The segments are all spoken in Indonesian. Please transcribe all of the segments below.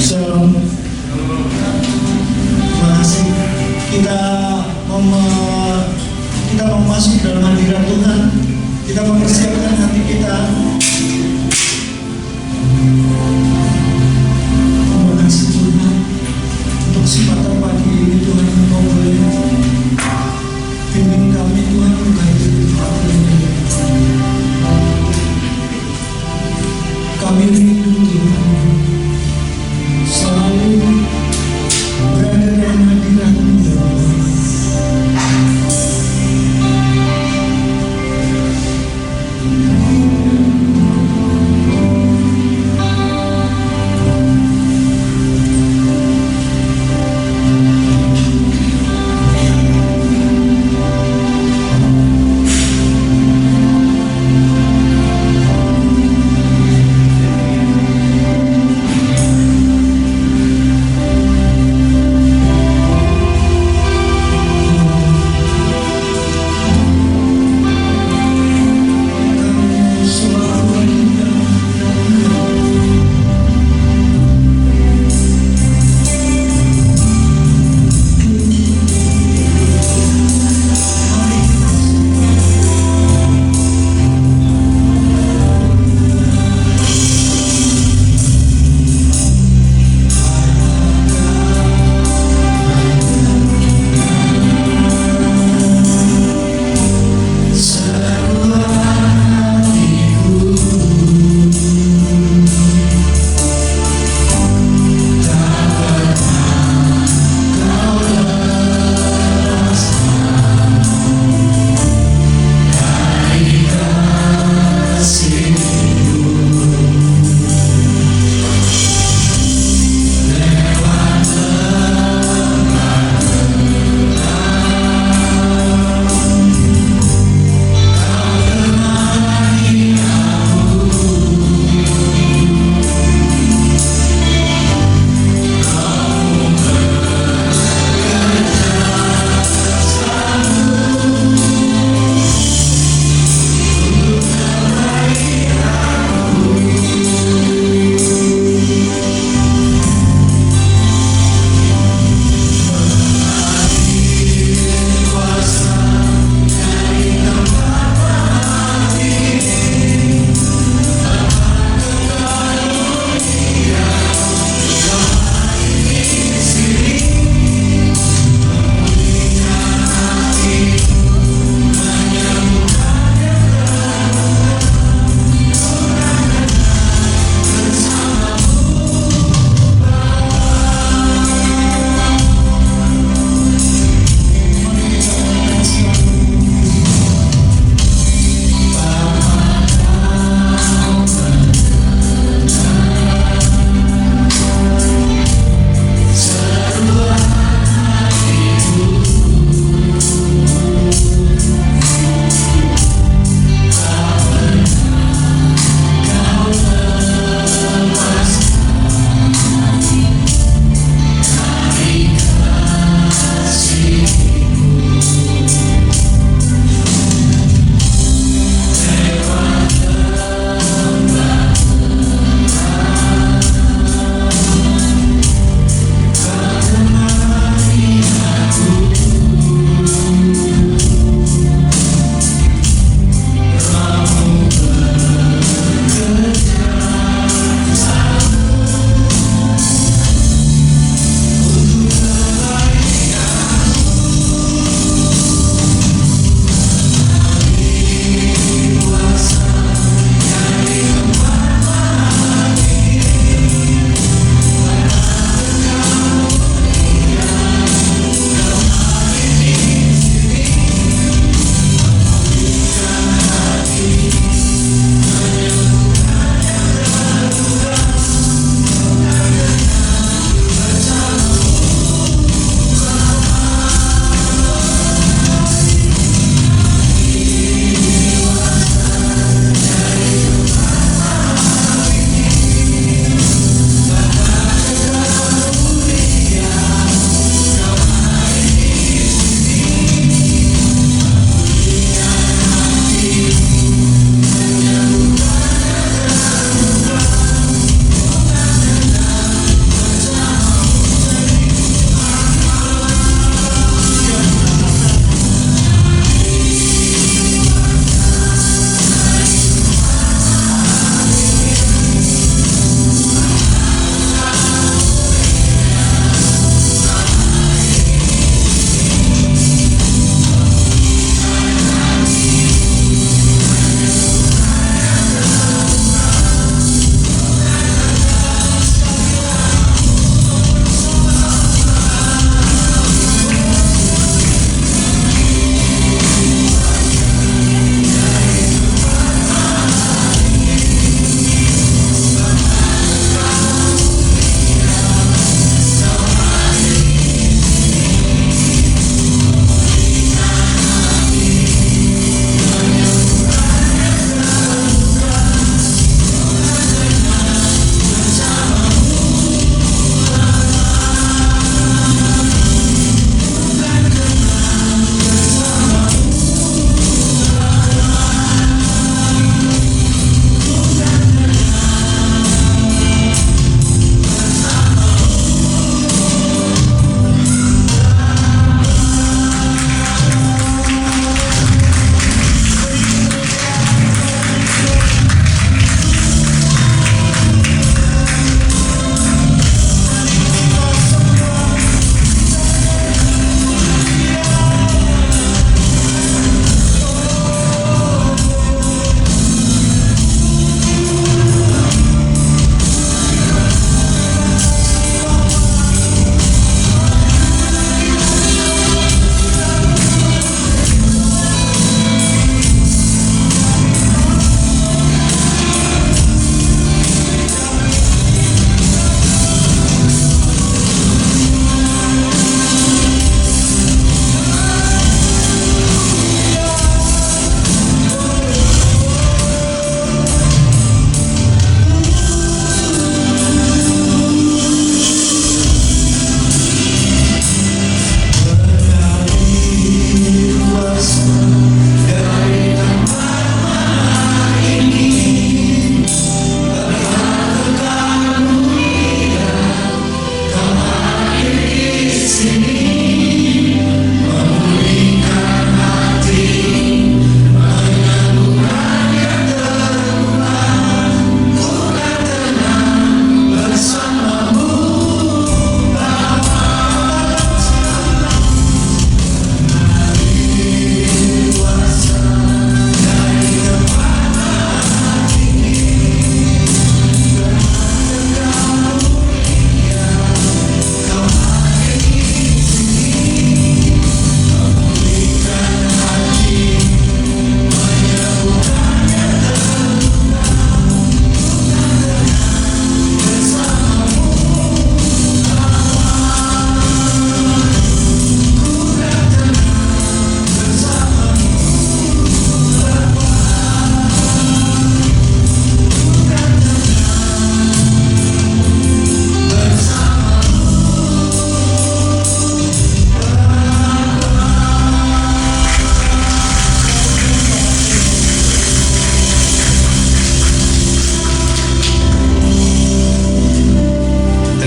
Shalom. Terima kasih. Kita mau masuk dalam hadirat Tuhan. Kita mempersiapkan hati kita. Terima kasih Tuhan untuk kesempatan pagi ini Tuhan, Engkau boleh pimpin kami Tuhan, berkati hidup kami. Kami rindu Tuhan selalu berada dalam hadirat-Mu ya Allah.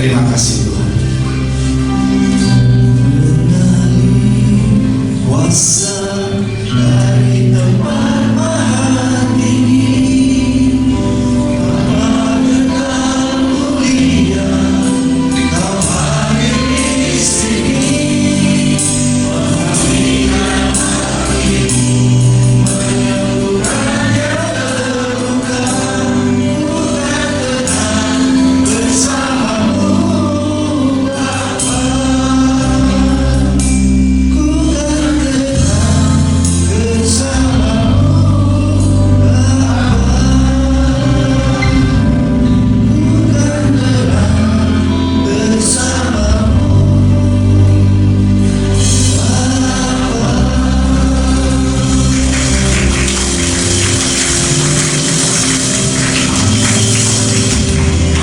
Terima kasih Tuhan. Kuasa dari tempat maha tinggi, Bapa kekal mulia, Kau hadir di sini, mengambilkan hatiku, menyembuhkan yang terluka, ku kan tenang bersamamu, Bapa. Ku kan tenang bersamamu, Bapa. Ku kan tenang bersamamu,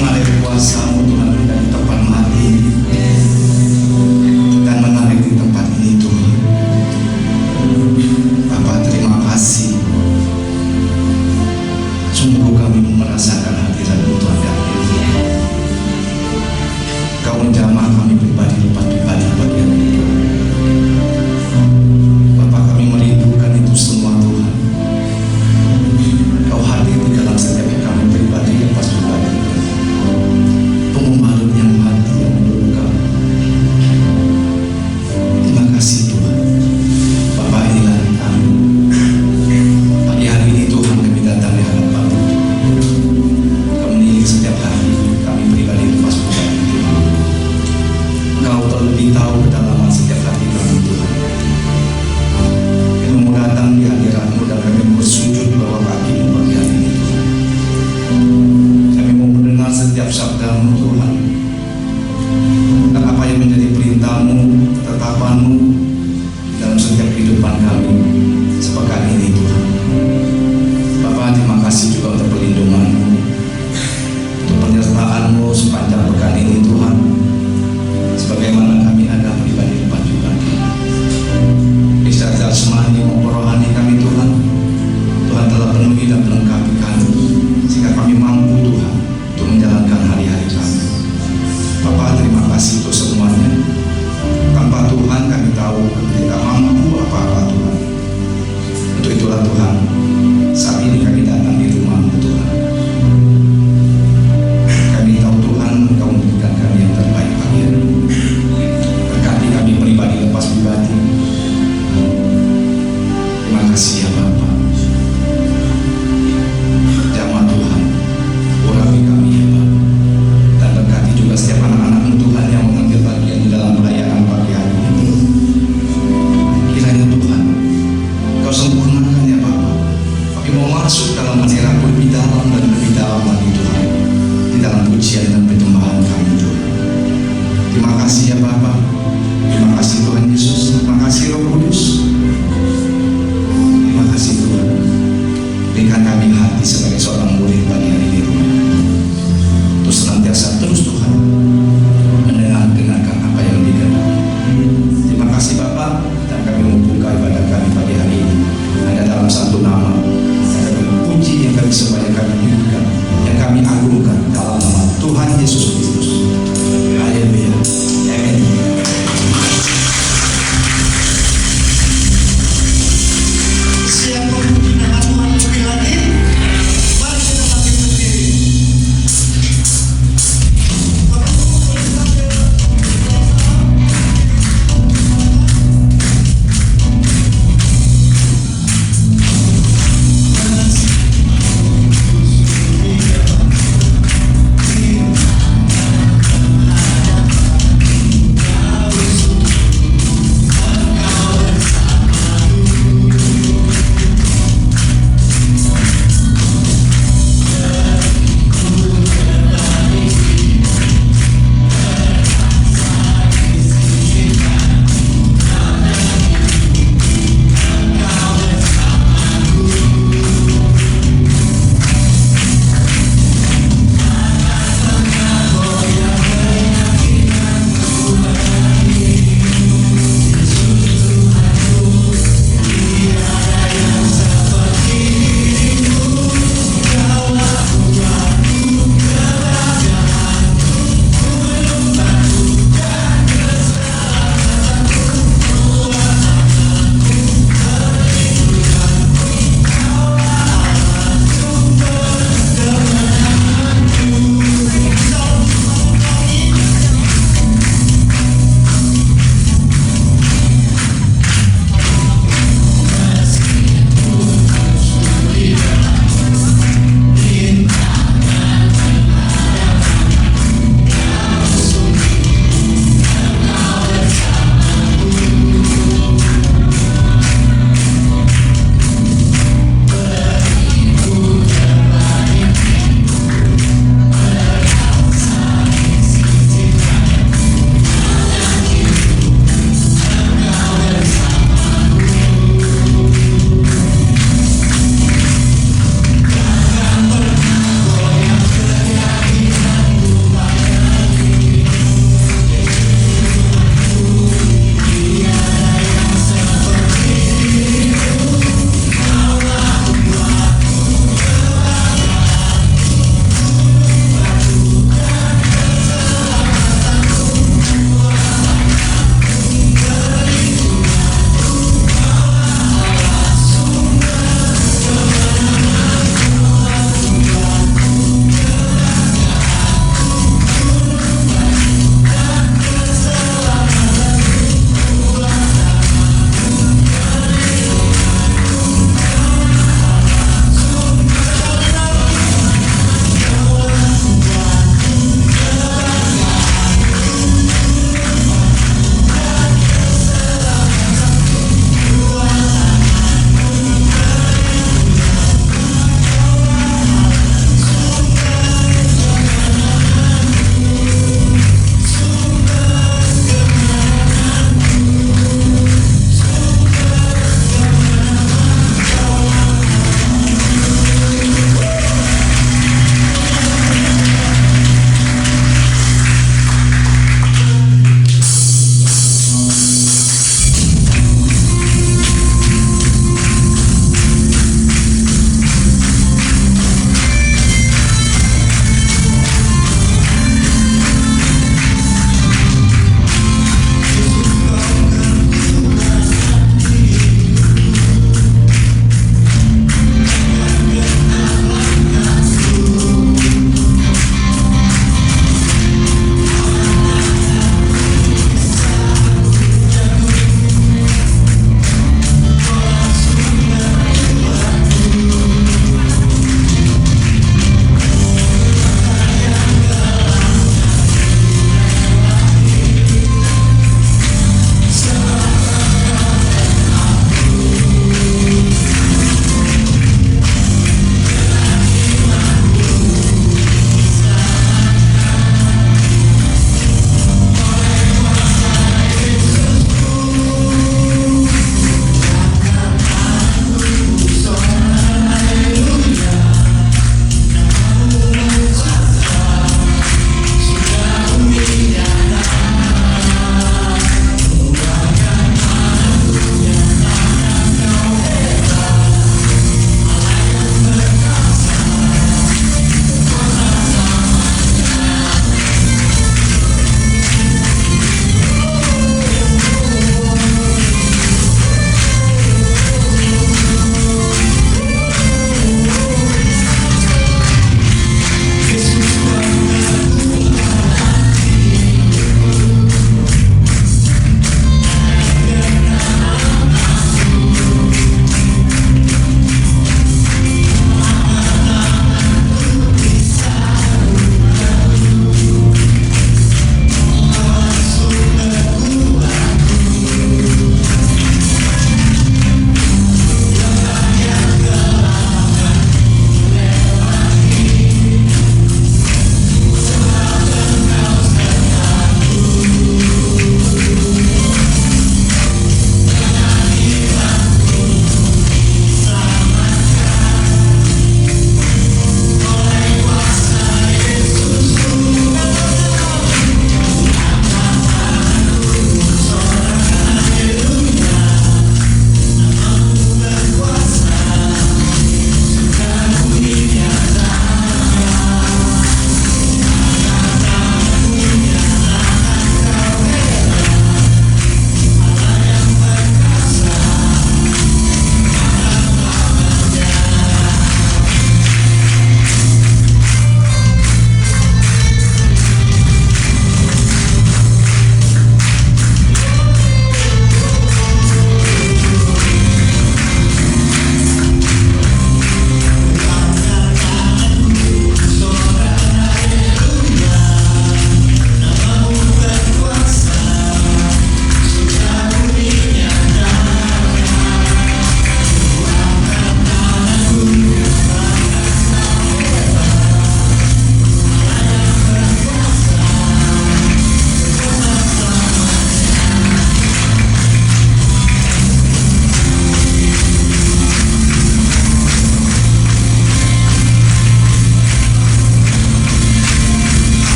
Mengalir kuasa-Mu Tuhan dari tempat mati dan menarik di tempat ini Tuhan. Bapa, terima kasih. Sungguh kami merasakan hadirat-Mu Tuhan kami. Kau menjamah kami pribadi lepas pribadi bagian itu. Bapa, kami merindukan itu semua Tuhan. Kau hadir di dalam setiap kami pribadi lepas pribadi. Pengumbaran yang hati yang terluka. Terima kasih Tuhan. Bapak, inilah kami. Pagi hari ini Tuhan kami datang di hadapan-Mu. Kau menilik setiap hari kami pribadi lepas pribadi Tuhan. Engkau terlebih tahu kedalaman setiap hati kami Tuhan. Kami mau datang di hadirat-Mu dan kami mau bersujud di bawah kaki-Mu pagi hari ini Tuhan. Kami mau mendengar setiap sabda-Mu Tuhan, dan apa yang menjadi perintah-Mu, ketetapan-Mu dalam setiap kehidupan kami sepekan ini Tuhan. Bapa, terima kasih juga untuk perlindungan-Mu, untuk penyertaan-Mu sepanjang pekan ini Tuhan. Sebagaimana kami ada pribadi lepas pribadi, di saat jasmani maupun rohani kami Tuhan, Tuhan telah penuhi dan melengkapi kami sehingga kami mampu Tuhan untuk menjalankan hari-hari kami. Bapa, terima kasih untuk semuanya. Tanpa Tuhan kami tahu kami tidak mampu apa-apa Tuhan. Untuk itulah Tuhan, saat ini kami datang di rumah-Mu Tuhan. Kami tahu Tuhan Engkau memberikan kami yang terbaik pagi hari ini. Berkati kami pribadi lepas pribadi. Terima kasih ya Bapa. Jamah Tuhan, urapi kami ya Bapa. Dan berkati juga setiap anak-anak-Mu Tuhan yang mengambil bagian di dalam perayaan pagi hari ini. Kiranya Tuhan, Kau sempurnakan ya Bapa. Kami mau masuk dalam hadirat-Mu lebih dalam dan lebih dalam lagi Tuhan, di dalam pujian dan penyembahan kami Tuhan. Terima kasih ya Bapa. Terima kasih Tuhan Yesus. Terima kasih Roh Kudus. Terima kasih Tuhan. Berikan kami hati sebagai seorang murid pagi hari ini Tuhan, untuk senantiasa terus Tuhan mendengarkan apa yang dikehendaki. Terima kasih Bapa, dan kami membuka ibadah kami pagi hari ini hanya dalam satu nama, yang kami puji, yang kami sembah, yang kami muliakan, yang kami agungkan dalam nama Tuhan Yesus Kristus. Haleluya. Amin. Siap memuji nama Tuhan lebih lagi? Mari kita bangkit berdiri.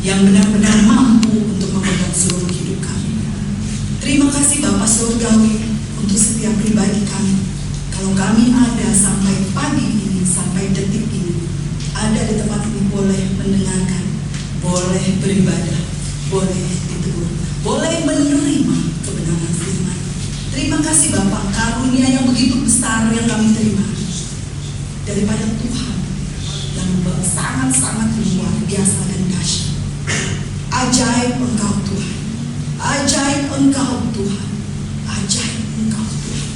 yang benar-benar mampu untuk memegang seluruh hidup kami. Terima kasih Bapa Surgawi untuk setiap pribadi kami. Kalau kami ada sampai pagi ini, sampai detik ini, ada di tempat ini, boleh mendengarkan, boleh beribadah, boleh ditegur, boleh menerima kebenaran firman. Terima kasih Bapa, karunia yang begitu besar yang kami terima daripada Tuhan yang sangat-sangat luar biasa dan dahsyat. Ajaib Engkau Tuhan, ajaib Engkau Tuhan, ajaib Engkau Tuhan.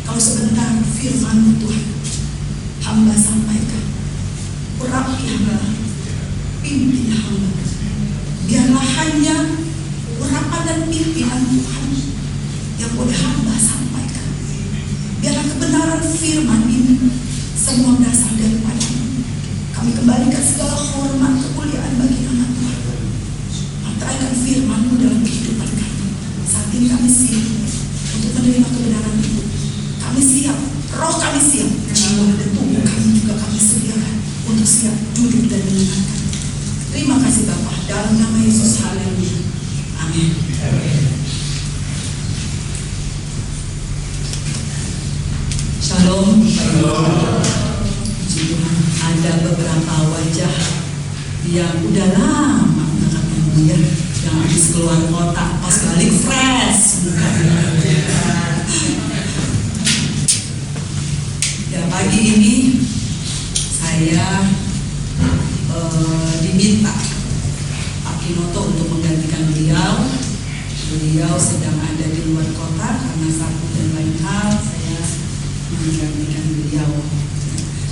Kalau sebentar firman Tuhan hamba sampaikan, urapi hamba, pimpin hamba. Biarlah hanya urapan dan pimpinan Tuhan yang boleh hamba sampaikan. Biarlah kebenaran firman ini semua berasal daripada-Mu. Kami kembalikan segala hormat kemuliaan bagi nama Tuhan. Mantraikan firman-Mu dalam kehidupan kami. Saat ini kami siap untuk menerima kebenaran itu. Kami siap, roh kami siap, jiwa dan tubuh kami juga kami sediakan untuk siap duduk dan mendengarkan. Terima kasih Bapa, dalam nama Yesus, haleluya. Amin. Shalom. Puji Tuhan, ada beberapa wajah yang udah lama nggak ketemu ya, yang habis keluar kota, pas balik fresh mukanya. Ya, pagi ini saya diminta Pak Kinoto untuk menggantikan beliau. Beliau sedang ada di luar kota karena satu dan lain hal, saya menggantikan beliau.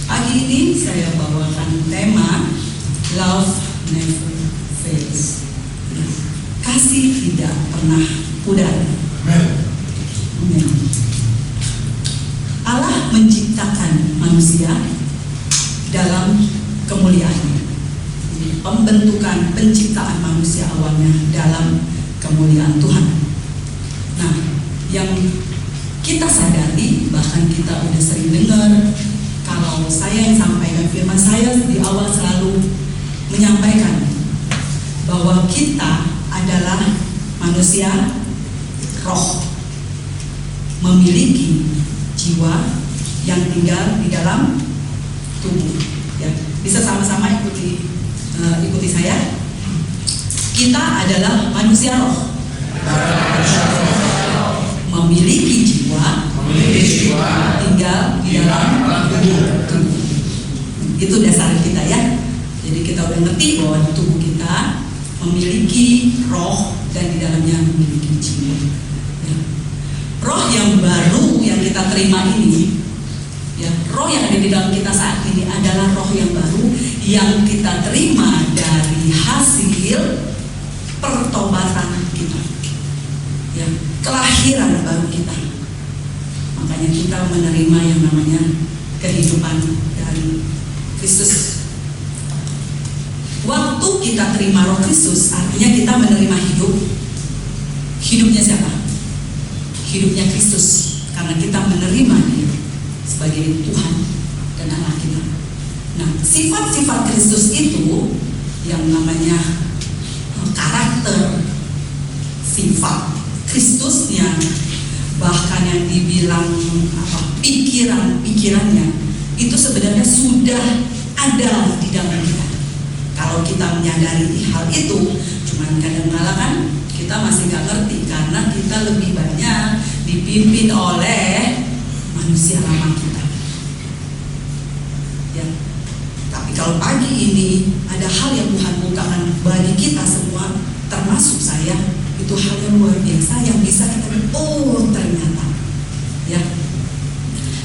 Pagi ini saya bawakan tema Love Never Fails. Kasih tidak pernah pudar. Amin. Allah menciptakan manusia dalam kemuliaan. Pembentukan penciptaan manusia awalnya dalam kemuliaan Tuhan. Nah, yang kita sadari, bahkan kita udah sering dengar, kalau saya yang sampaikan firman, saya di awal selalu menyampaikan bahwa kita adalah manusia roh, memiliki jiwa yang tinggal di dalam tubuh. Ya, bisa sama-sama ikuti saya. Kita adalah manusia roh, memiliki jiwa, tinggal di dalam tubuh. Itu dasar kita ya. Jadi kita udah ngerti bahwa tubuh kita memiliki roh dan di dalamnya memiliki jiwa. Ya. Roh yang baru yang kita terima ini, ya, roh yang ada di dalam kita saat ini adalah roh yang baru yang kita terima dari hasil pertobatan kita, ya, kelahiran baru kita. Makanya kita menerima yang namanya kehidupan dari Kristus. Waktu kita terima roh Kristus, artinya kita menerima hidup. Hidupnya siapa? Hidupnya Kristus, karena kita menerima Dia sebagai Tuhan dan Allah kita. Nah, sifat-sifat Kristus itu yang namanya karakter, sifat Kristusnya, bahkan yang dibilang pikirannya itu sebenarnya sudah ada di dalam kita. Kalau kita menyadari hal itu, cuman kadang-kadang kan kita masih nggak ngerti karena kita lebih banyak dipimpin oleh manusia lama kita. Ya. Tapi kalau pagi ini ada hal yang Tuhan bukakan bagi kita semua, termasuk saya, itu hal yang luar biasa yang bisa kita lihat, oh ternyata ya,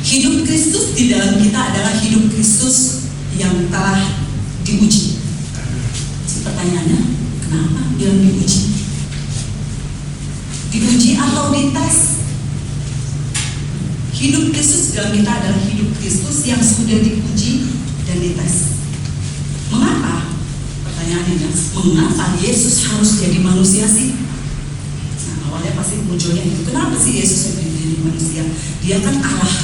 hidup Kristus di dalam kita adalah hidup Kristus yang telah diuji. Pertanyaannya, kenapa dia diuji? Diuji atau dites? Hidup Kristus dalam kita adalah hidup Kristus yang sudah diuji dan dites. Mengapa? Pertanyaannya, mengapa Yesus harus jadi manusia sih? Nah, awalnya pasti munculnya itu. Kenapa sih Yesus harus jadi manusia? Dia kan Allah.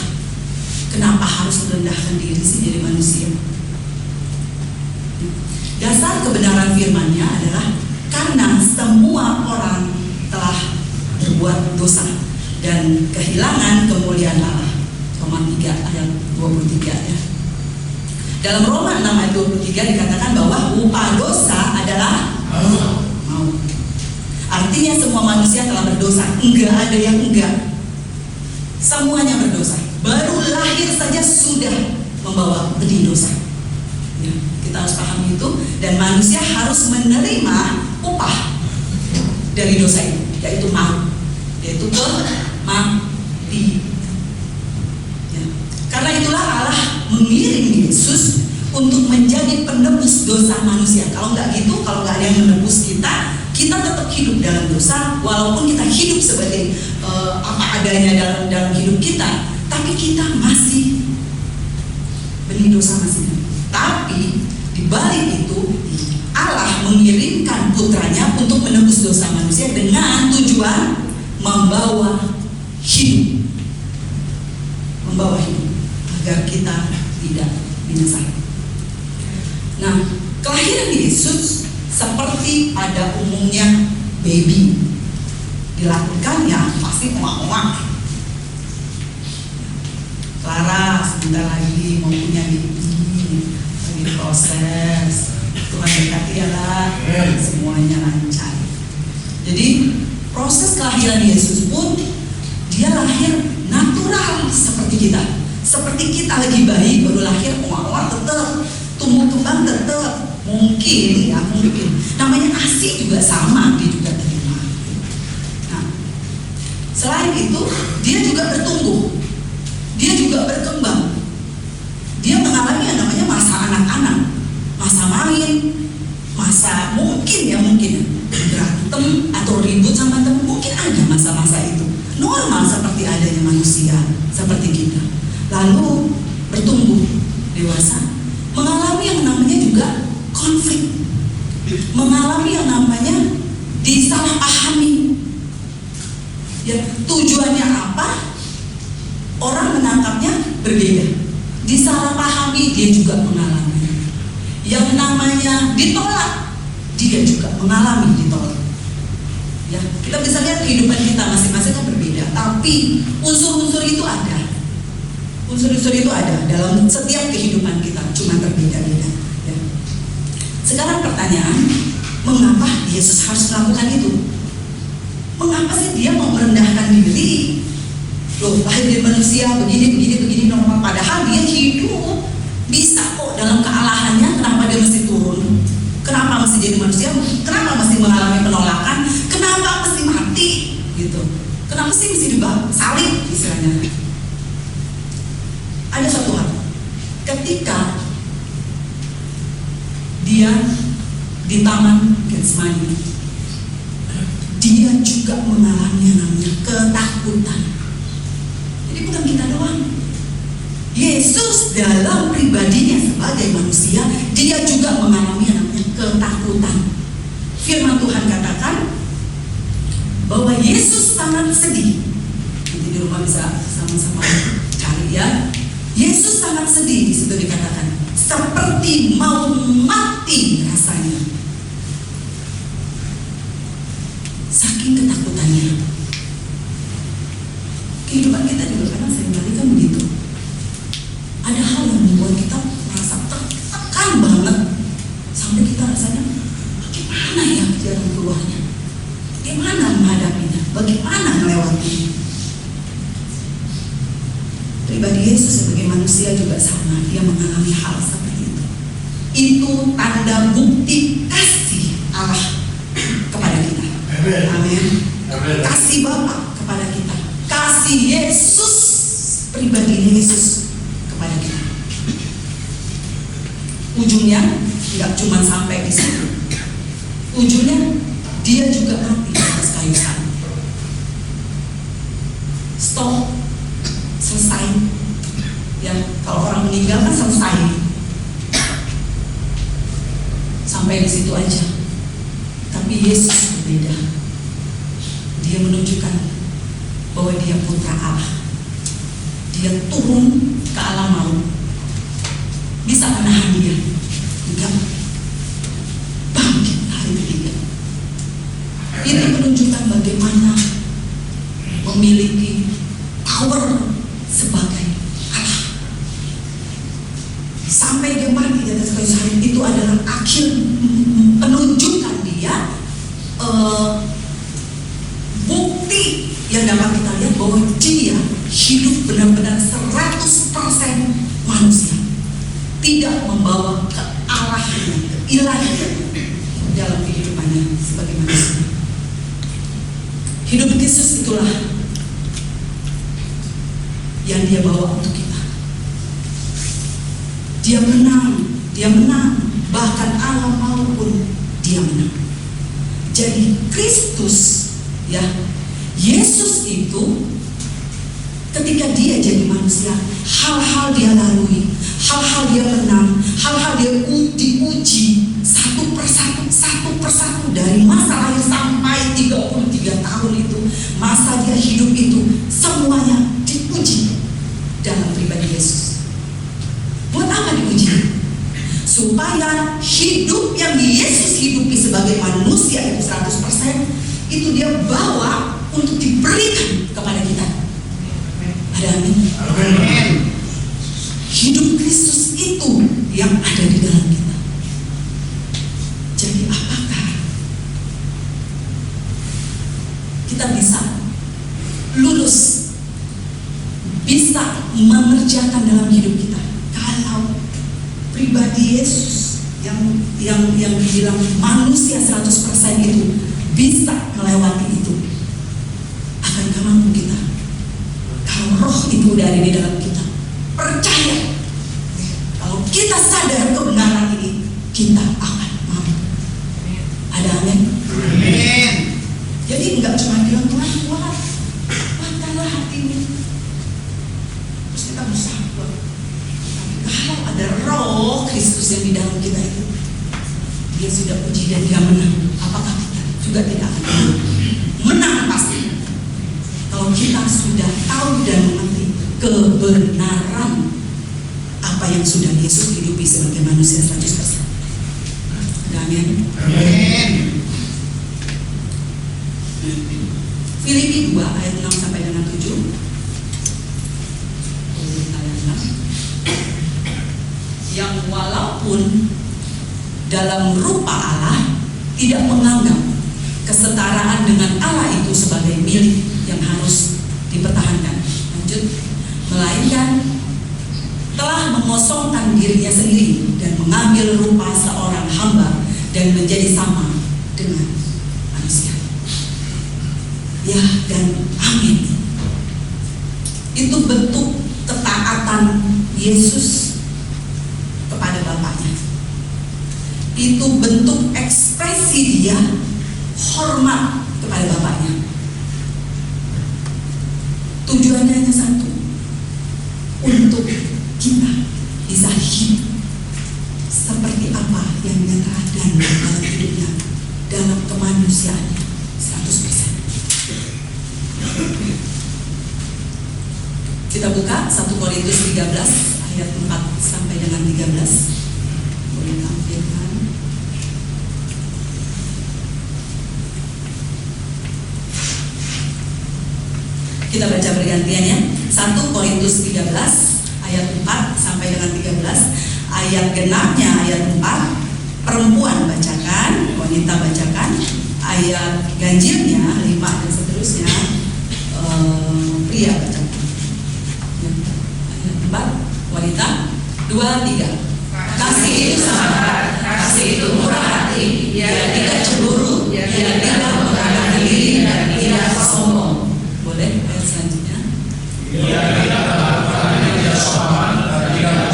Kenapa harus merendahkan diri sih jadi manusia? Dasar kebenaran firman-Nya adalah karena semua orang telah berbuat dosa dan kehilangan kemuliaan Allah. Roma 3 ayat 23 ya. Dalam Roma 6 ayat 23 dikatakan bahwa upah dosa adalah maut. Artinya semua manusia telah berdosa, enggak ada yang enggak. Semuanya berdosa. Baru lahir saja sudah membawa benih dosa. Ya, kita harus paham itu, dan manusia harus menerima upah dari dosa itu, yaitu maut, yaitu mati. Ya. Karena itulah Allah mengirim Yesus untuk menjadi penebus dosa manusia. Kalau nggak gitu, kalau nggak ada yang menebus kita tetap hidup dalam dosa, walaupun kita hidup sebagai apa adanya dalam hidup kita, tapi kita masih benih dosa masih. Tapi di balik itu Allah mengirimkan putranya untuk menebus dosa manusia dengan tujuan membawa hidup agar kita tidak binasa. Nah, kelahiran Yesus seperti pada umumnya baby, dilakukannya pasti emak-emak. Clara sebentar lagi mau punya baby, lagi proses. Tuhan berkati ya lah, semuanya lancar. Jadi proses kelahiran Yesus pun dia lahir natural seperti kita. Seperti kita lagi bayi baru lahir, emak-emak tetap tumbuh kembang tetap. Mungkin namanya ASI juga sama, dia juga terima. Nah, selain itu dia juga bertumbuh, dia juga berkembang, dia mengalami yang namanya masa anak-anak, masa main, masa mungkin berantem atau ribut sama teman, mungkin ada masa-masa itu normal seperti adanya manusia seperti kita. Lalu bertumbuh dewasa, mengalami yang namanya juga konflik, mengalami yang namanya disalahpahami. Ya, tujuannya apa? Orang menangkapnya berbeda. Disalahpahami, dia juga mengalami. Yang namanya ditolak, dia juga mengalami ditolak. Ya, kita bisa lihat kehidupan kita masing-masing kan berbeda, tapi unsur-unsur itu ada. Unsur-unsur itu ada dalam setiap kehidupan kita, cuma berbeda-beda. Ya. Sekarang pertanyaan, mengapa Yesus harus melakukan itu? Mengapa sih dia mau merendahkan diri? Loh, lahir dari manusia begini normal, padahal dia hidup bisa kok dalam kealahannya. Kenapa dia mesti turun? Kenapa mesti jadi manusia? Kenapa mesti mengalami penolakan? Kenapa mesti mati? Gitu. Kenapa sih mesti salib istilahnya? Ada satu hal, ketika dia di taman Getsemani, dia juga mengalami yang namanya ketakutan. Jadi bukan kita doang. Yesus dalam pribadinya sebagai manusia, dia juga mengalami yang namanya ketakutan. Firman Tuhan katakan bahwa Yesus sangat sedih. Nanti di rumah bisa sama-sama cari ya. Yesus sangat sedih, di situ dikatakan seperti mau mati rasanya, saking ketakutannya. Kehidupan kita juga kadang seringkali kan begitu. Ada hal yang membuat kita merasa tertekan banget sampai kita rasanya bagaimana ya jalan keluarnya, bagaimana menghadapinya, bagaimana melewatinya. Pribadi Yesus sebagai manusia juga sama, dia mengalami hal seperti itu. Itu tanda bukti kasih Allah kepada kita. Amin. Kasih Bapa kepada kita, kasih Yesus, pribadi Yesus kepada kita. Ujungnya nggak cuma sampai di situ. Ujungnya dia juga mati atas kayu salib. Stop. Selesai. Ya, kalau orang meninggal kan selesai. Sampai di situ aja. Tapi Yesus berbeda. Dia menunjukkan bahwa dia putra Allah. Dia turun ke alam maut. Bisa menahan dia? Enggak. Itu menunjukkan bagaimana memiliki power sebagai Allah. Sampai dia mati di atas kayu salib itu adalah akhir penunjukan dia, bukti yang dapat kita lihat bahwa dia hidup benar-benar 100% manusia, tidak membawa ke arah ilahi dalam kehidupannya sebagai manusia. Hidup Yesus itulah yang dia bawa untuk kita. Dia menang, bahkan Allah maupun dia menang. Jadi Kristus, ya, Yesus itu ketika dia jadi manusia, hal-hal dia lalui, hal-hal dia menang, hal-hal dia diuji satu persatu dari masa lahir sampai 33 tahun itu, masa dia hidup itu semuanya diuji dalam pribadi Yesus. Buat apa diuji? Supaya hidup yang Yesus hidupi sebagai manusia itu 100% itu dia bawa untuk diberikan kepada kita. Ada amin? Amin. Hidup Kristus itu yang ada di dalam kita. Jadi apakah kita bisa lulus, bisa mengerjakan dalam hidup kita kalau pribadi Yesus yang dibilang manusia 100% itu bisa melewati itu? Akankah mampu kita? Kalau roh itu udah ada di dalam kita, percaya, kalau kita sadar kebenaran ini, kita akan mampu. Ada amin? Amin. Jadi enggak cuma bilang Tuhan kuatkanlah hatimu, terus kita berusaha kuat. Kalau ada roh Kristus yang di dalam kita itu, dia sudah uji dan dia menang. Apakah kita juga tidak akan menang? Menang pasti. Kalau kita sudah tahu dan mengerti kebenaran apa yang sudah Yesus hidupi sebagai manusia 100%. Amin. Amin. Filipi 2 ayat 6 sampai dengan 7. Ayat 6. Yang walaupun dalam rupa Allah tidak menganggap kesetaraan dengan Allah itu sebagai milik yang harus dipertahankan. Lanjut. Melainkan telah mengosongkan dirinya sendiri dan mengambil rupa seorang hamba dan menjadi sama dengan manusia. Ya dan amin. Itu bentuk ketaatan Yesus kepada Bapaknya. Itu bentuk ekspresi dia hormat kepada Bapaknya. Tujuannya hanya satu, untuk kita bisa hidup seperti apa yang dia teladan dalam hidupnya, dalam kemanusiaannya 100%. Kita buka 1 Korintus 13 ayat 4 sampai dengan 13. Boleh tampilkan. Kita baca bergantian ya. 1 Korintus 13 ayat 4 sampai dengan 13. Ayat genapnya ayat 4, perempuan bacakan, wanita bacakan. Ayat ganjilnya 5 dan seterusnya pria bacakan. Ayat 4, wanita 2, 3. Kasih itu sabar, kasih itu murah hati, ia tidak cemburu, ia tidak mengangkat diri dan tidak sombong. Boleh ayat selanjutnya. Ia tidak melakukan yang tidak sopan dan tidak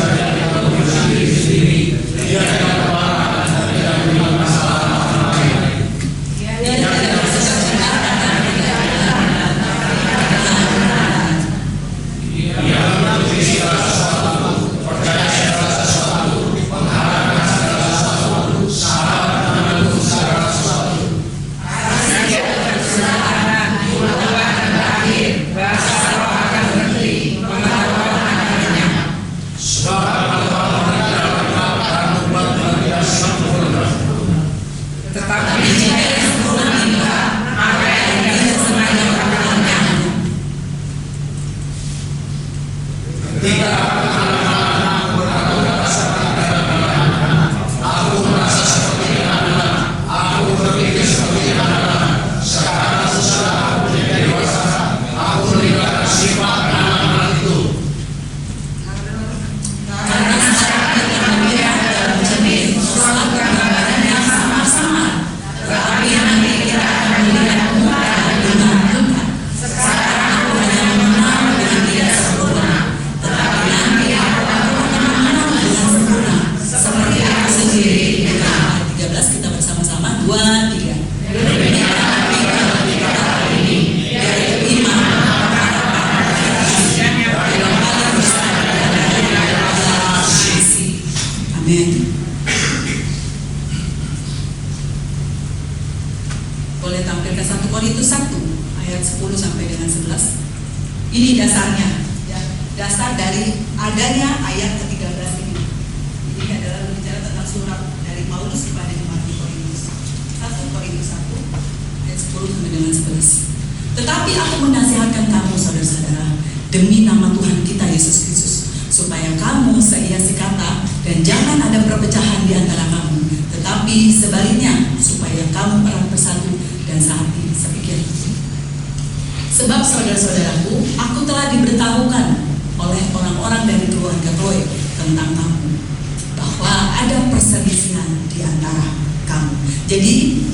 menjadi diri sendiri. Ia tidak marah dan tidak beri masalah orang lain. Ia tidak bersuka-cita dan tidak benar. Ia mengerti segala sesuatu, percaya segala sesuatu, mengharapkan segala sesuatu, sabar dan menanggung segala sesuatu. Boleh tampilkan 1 Korintus 1 ayat 10 sampai dengan 11. Ini dasarnya, ya, dasar dari adanya ayat ke-13 ini. Ini adalah berbicara tentang surat dari Paulus kepada jemaat di Korintus. 1 Korintus 1 ayat 10 sampai dengan 11. Tetapi aku menasihatkan kamu saudara-saudara demi nama Tuhan kita Yesus Kristus, supaya kamu seia sekata dan jangan ada perpecahan di antara kamu, tetapi sebaliknya supaya kamu erat bersatu dan sehati sepikir. Sebab saudara-saudaraku, aku telah diberitahukan oleh orang-orang dari keluarga Chloe tentang kamu, bahwa ada perselisihan di antara kamu. Jadi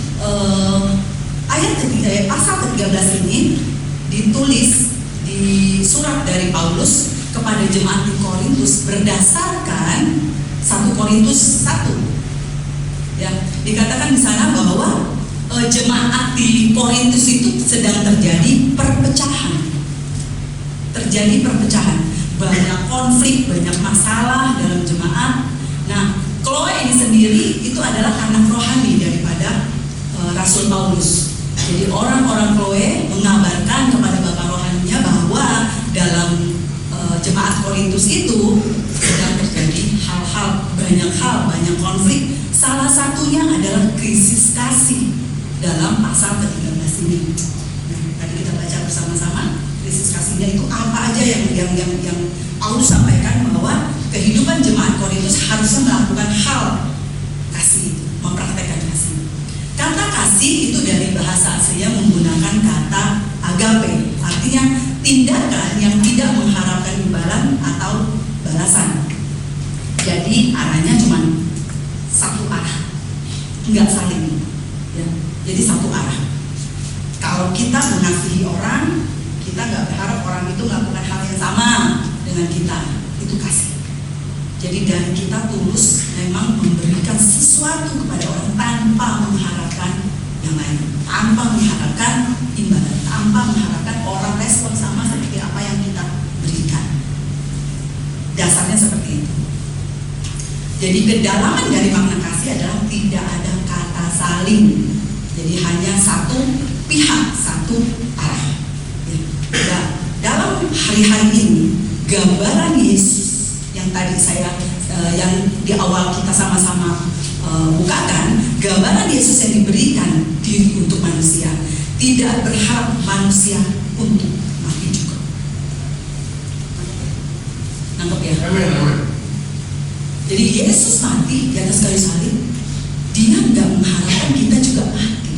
pasal ke-13 ini ditulis di surat dari Paulus kepada jemaat di Korintus berdasarkan 1 Korintus 1. Ya, dikatakan di sana bahwa jemaat di Korintus itu sedang terjadi perpecahan. Banyak konflik, banyak masalah dalam jemaat. Nah, Chloe ini sendiri itu adalah anak rohani daripada Rasul Paulus. Jadi orang-orang Chloe mengabarkan kepada bapak rohaninya bahwa dalam jemaat Korintus itu sedang terjadi banyak konflik. Salah satunya adalah krisis kasih dalam pasal ke-13 ini. Nah, tadi kita baca bersama-sama krisis kasihnya itu apa aja yang Paulus sampaikan, bahwa kehidupan jemaat Korintus harusnya melakukan hal kasih, mempraktekkan kasih. Kata kasih itu dari bahasa aslinya menggunakan kata agape, artinya tindakan yang tidak mengharapkan imbalan atau balasan. Jadi arahnya cuma satu arah, nggak saling, ya. Jadi satu arah. Kalau kita mengasihi orang, kita nggak berharap orang itu melakukan hal yang sama dengan kita, itu kasih. Jadi dari kita tulus memang memberikan sesuatu kepada orang tanpa mengharapkan yang lain, tanpa mengharapkan imbalan, tanpa mengharapkan orang respon sama seperti apa yang kita berikan. Dasarnya seperti itu. Jadi kedalaman dari makna kasih adalah tidak ada kata saling. Jadi hanya satu pihak, satu arah. Ya. Dalam hari-hari ini, gambaran Yesus yang tadi yang di awal kita sama-sama bukakan, gambaran Yesus yang diberikan untuk manusia, tidak berharap manusia untuk mati juga. Nangkep ya? Amin. Jadi Yesus mati di atas kayu salib, Dia nggak mengharapkan kita juga mati.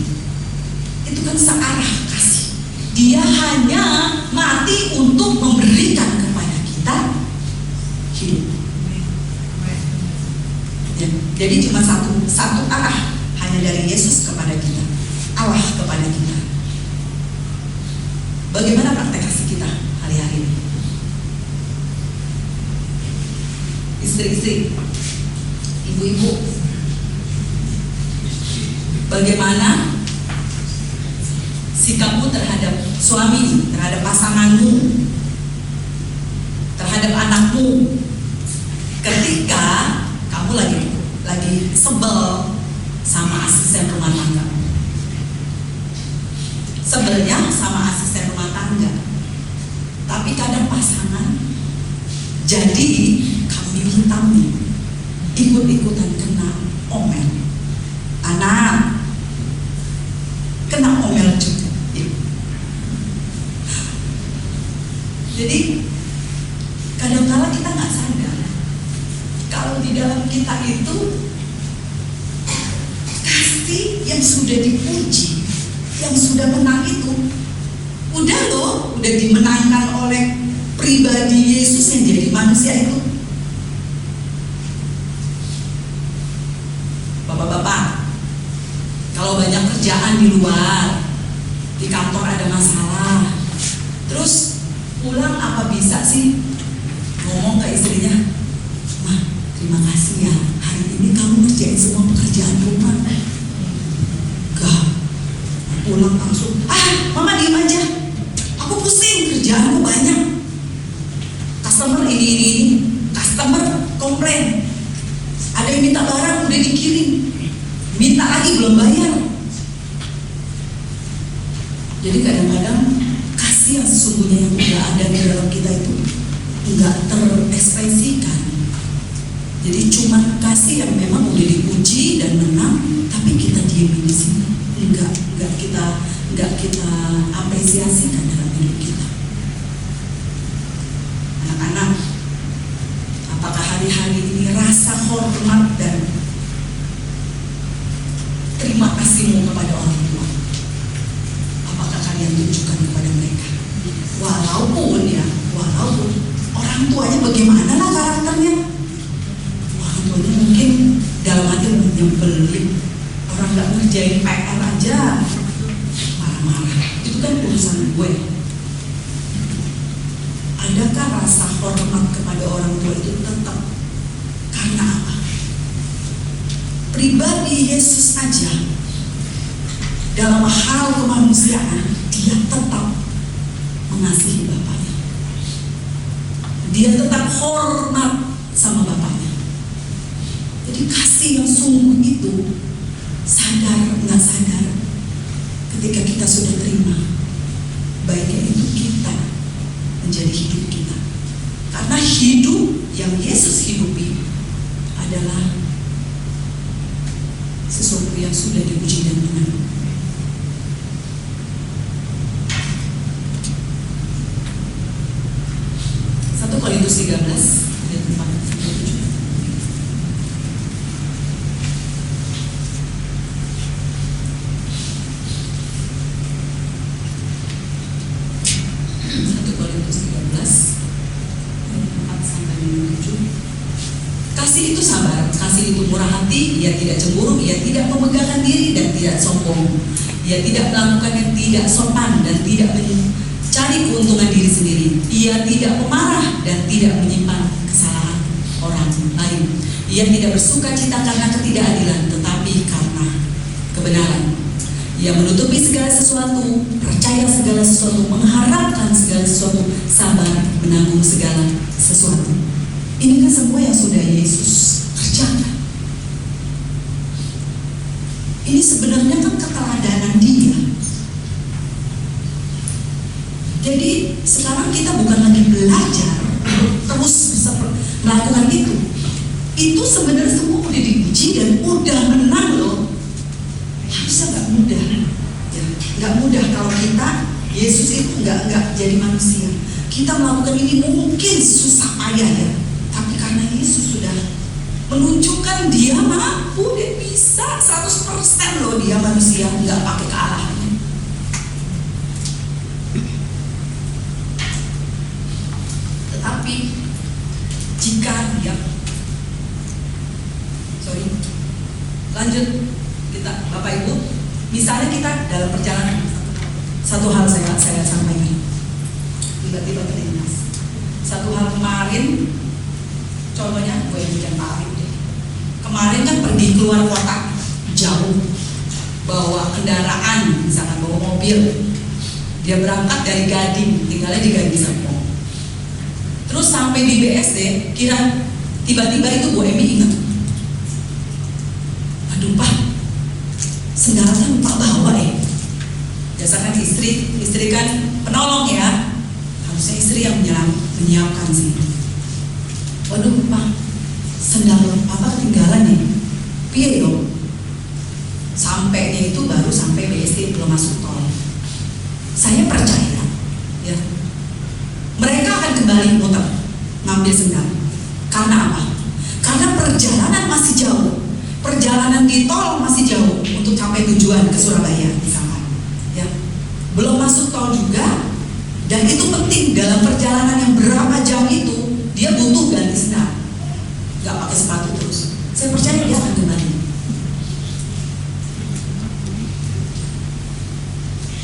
Itu kan searah kasih. Dia hanya mati untuk memberikan kepada kita hidup. Ya, jadi cuma satu arah, hanya dari Yesus kepada kita, Allah kepada kita. Bagaimana praktek kasih kita hari-hari ini? Istri-istri, ibu-ibu, bagaimana sikapmu terhadap suami, terhadap pasanganmu, terhadap anakmu, ketika kamu lagi sebel sama asisten rumah tangga? Sebelnya sama asisten rumah tangga, tapi kadang pasangan jadi kambing hitam nih, ikut-ikutan kena omel. Anak kena omel juga. Jadi kadang-kala kita nggak sadar kalau di dalam kita itu kasih yang sudah dipuji, yang sudah menang itu udah dimenangkan oleh pribadi Yesus yang jadi manusia itu. Bapak-bapak, kalau banyak kerjaan di luar, di kantor ada masalah, terus pulang apa bisa sih ngomong ke istrinya, "Mah, terima kasih ya, hari ini kamu ngerjain semua pekerjaan rumah." Gak, pulang langsung, mama diem aja, aku pusing, kerjaanku banyak, customer ini, customer komplain, ada yang minta barang udah dikirim, minta lagi belum bayar. Jadi kadang-kadang kasih yang sesungguhnya yang udah ada di dalam kita itu nggak terekspresikan. Jadi cuma kasih yang memang udah dipuji dan menang, tapi kita diemin di sini, nggak kita apresiasikan dalam hidup kita. Anak-anak, apakah hari-hari ini rasa hormat dan terima kasihmu kepada orang tua, apakah kalian tunjukkan kepada mereka? Walaupun orang tuanya bagaimana lah karakternya, orang tuanya mungkin dalam hati nyebelin, orang nggak ngerjain PR aja marah-marah, itu kan urusan gue. Adakah rasa hormat kepada orang tua itu tetap karena apa? Pribadi Yesus aja dalam hal kemanusiaan dia tetap mengasihi Bapaknya. Dia tetap hormat sama Bapaknya. Jadi kasih yang sungguh itu, sadar nggak sadar, ketika kita sudah terima, baiknya itu kita menjadi hidup kita. Karena hidup yang Yesus hidupi adalah sesuatu yang sudah dipuji dan menang. Korintus 13 ayat 4 sampai 7. 1 Korintus 13 ayat 4 sampai 7. Kasih itu sabar, kasih itu murah hati, ia tidak cemburu, ia tidak memegahkan diri dan tidak sombong. Ia tidak melakukan yang tidak sopan dan tidak mencari keuntungan diri sendiri. Ia tidak pemarah dan tidak menyimpan kesalahan orang lain. Ia tidak bersuka cita karena ketidakadilan, tetapi karena kebenaran. Ia menutupi segala sesuatu, percaya segala sesuatu, mengharapkan segala sesuatu, sabar menanggung segala sesuatu. Ini kan semua yang sudah Yesus kerjakan. Ini sebenarnya kan keteladanan Dia. Jadi sekarang kita bukan lagi belajar terus bisa melakukan itu. Itu sebenarnya semua udah dipuji dan udah menang loh. Harusnya nggak mudah, ya, nggak mudah kalau kita Yesus itu nggak jadi manusia. Kita melakukan ini mungkin susah payah ya, tapi karena Yesus sudah menunjukkan Dia mampu, Dia bisa 100% loh Dia manusia, nggak pakai kealahan. Tetapi jika dia, lanjut kita Bapak Ibu, misalnya kita dalam perjalanan, satu hal saya sampaikan, tiba-tiba terlintas. Satu hal kemarin, contohnya gue bikin Pak Arif deh. Kemarin kan pergi keluar kota jauh, bawa kendaraan, misalkan bawa mobil. Dia berangkat dari Gading, tinggalnya di Gading Serpong. Terus sampai di BSD, tiba-tiba itu Bu Emi ingat, aduh Pak, sendalnya lupa bawa biasakan istri kan penolong ya, harusnya istri yang menyiapkan sih. Waduh Pak, sendal apa ketinggalan nih, piye yo? Sampainya itu baru sampai BSD, belum masuk tol. Saya percaya ya, mereka akan kembali muter ngambil sendal. Karena apa? Karena perjalanan masih jauh, perjalanan di tol masih jauh untuk sampai tujuan ke Surabaya misalkan ya, belum masuk tol juga. Dan itu penting dalam perjalanan yang berapa jam itu, dia butuh ganti sendal, nggak pakai sepatu terus. Saya percaya dia akan kembali.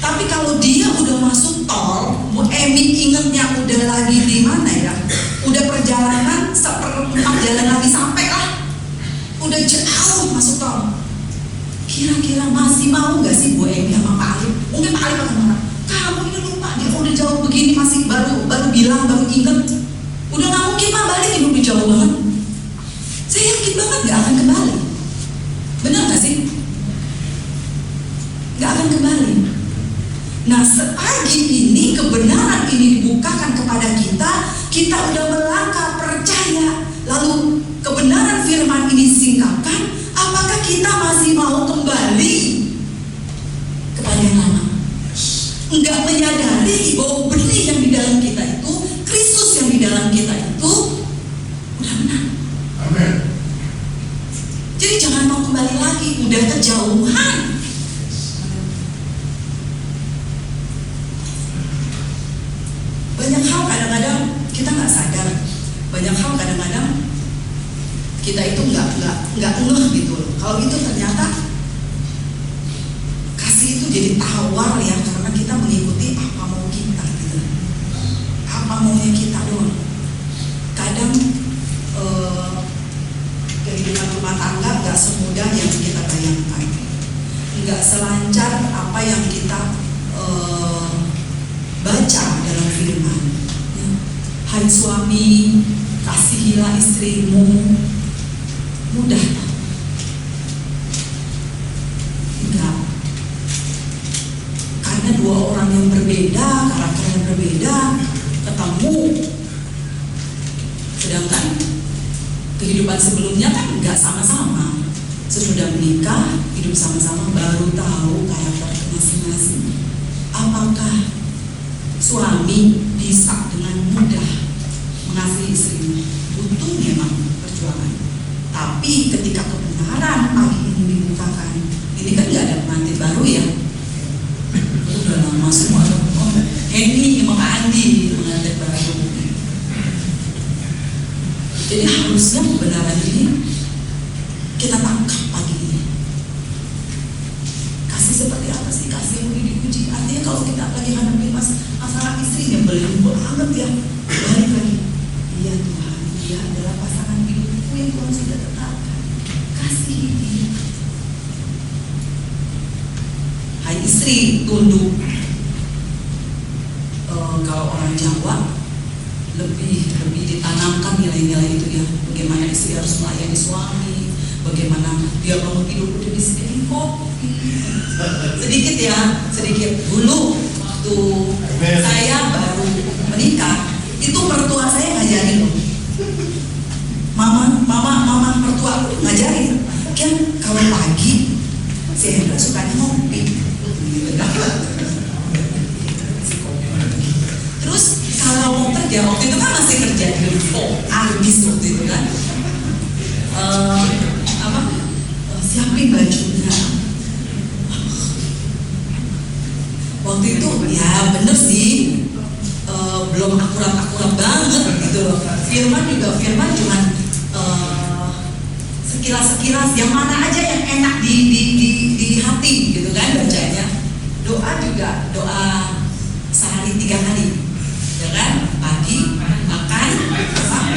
Tapi kalau dia udah masuk tol, Bu Emi ingetnya udah lagi di mana ya? Udah perjalanan seperempat jalan lagi sampai lah. Udah jauh masuk tol. Kira-kira masih mau nggak sih Bu Emi sama Pak Alif? Mungkin Pak Alif akan marah. Kamu ini lupa, dia udah jauh begini masih baru bilang, baru inget. Udah nggak mungkin Pak balik, ini udah jauh banget. Saya yakin banget nggak akan kembali. Benar nggak sih? Nggak akan kembali. Nah pagi ini kebenaran ini dibukakan kepada kita, kita udah melangkah percaya, lalu kebenaran firman ini singkapkan, apakah kita masih mau kembali kepada yang lama? Enggak menyadari bahwa benih yang di dalam kita itu, Kristus yang di dalam kita itu udah menang. Amin. Jadi jangan mau kembali lagi, udah kejauhan. Banyak hal kadang-kadang kita nggak sadar, banyak hal kadang-kadang kita itu nggak ngeh gitu loh. Kalau itu ternyata kasih itu jadi tawar ya, karena kita mengikuti apa mau kita gitu, apa maunya kita doang. Kadang kehidupan rumah tangga nggak semudah yang kita bayangkan, nggak selancar apa yang kita baca dalam firman. Ya. Hai suami, kasihilah istrimu. Mudah tak? Enggak. Karena dua orang yang berbeda, karakter yang berbeda, ketemu. Sedangkan kehidupan sebelumnya kan enggak sama-sama. Sesudah menikah, hidup sama-sama, baru tahu karakter masing-masing. Apakah suami bisa dengan mudah mengasihi istrinya? Butuh memang perjuangan. Tapi ketika kebenaran pagi ini dibukakan, ini kan nggak ada pengantin baru ya, udah lama semua. Henny sama Andi pengantin baru. Jadi harusnya kebenaran ini kita tangkap pagi ini. Kasih seperti apa sih? Kasih yang dipuji. Artinya kalau kita lagi hadapi masalah istrinya belum banget ya, balik lagi. Iya Tuhan, dia adalah pasangan hidupku yang Tuhan sudah tetapkan. Kasih dia. Hai istri, tunduk. Kalau orang Jawa lebih ditanamkan nilai-nilai itu ya. Bagaimana istri harus melayani suami, bagaimana dia bangun tidur udah disediain kopi. Sedikit ya, sedikit. Dulu waktu saya baru menikah, itu mertua saya ngajarin loh. Mama mertua ngajarin. Kan kalau pagi si Hendra suka ngopi. Terus kalau mau kerja, waktu itu kan masih kerja di Info, Argis waktu itu kan. Siapin bajunya. Waktu itu ya bener sih, belum akurat banget gitu loh. Firman cuman sekilas yang mana aja yang enak di hati gitu kan bacanya. Doa juga doa sehari 3 kali, ya kan? Pagi makan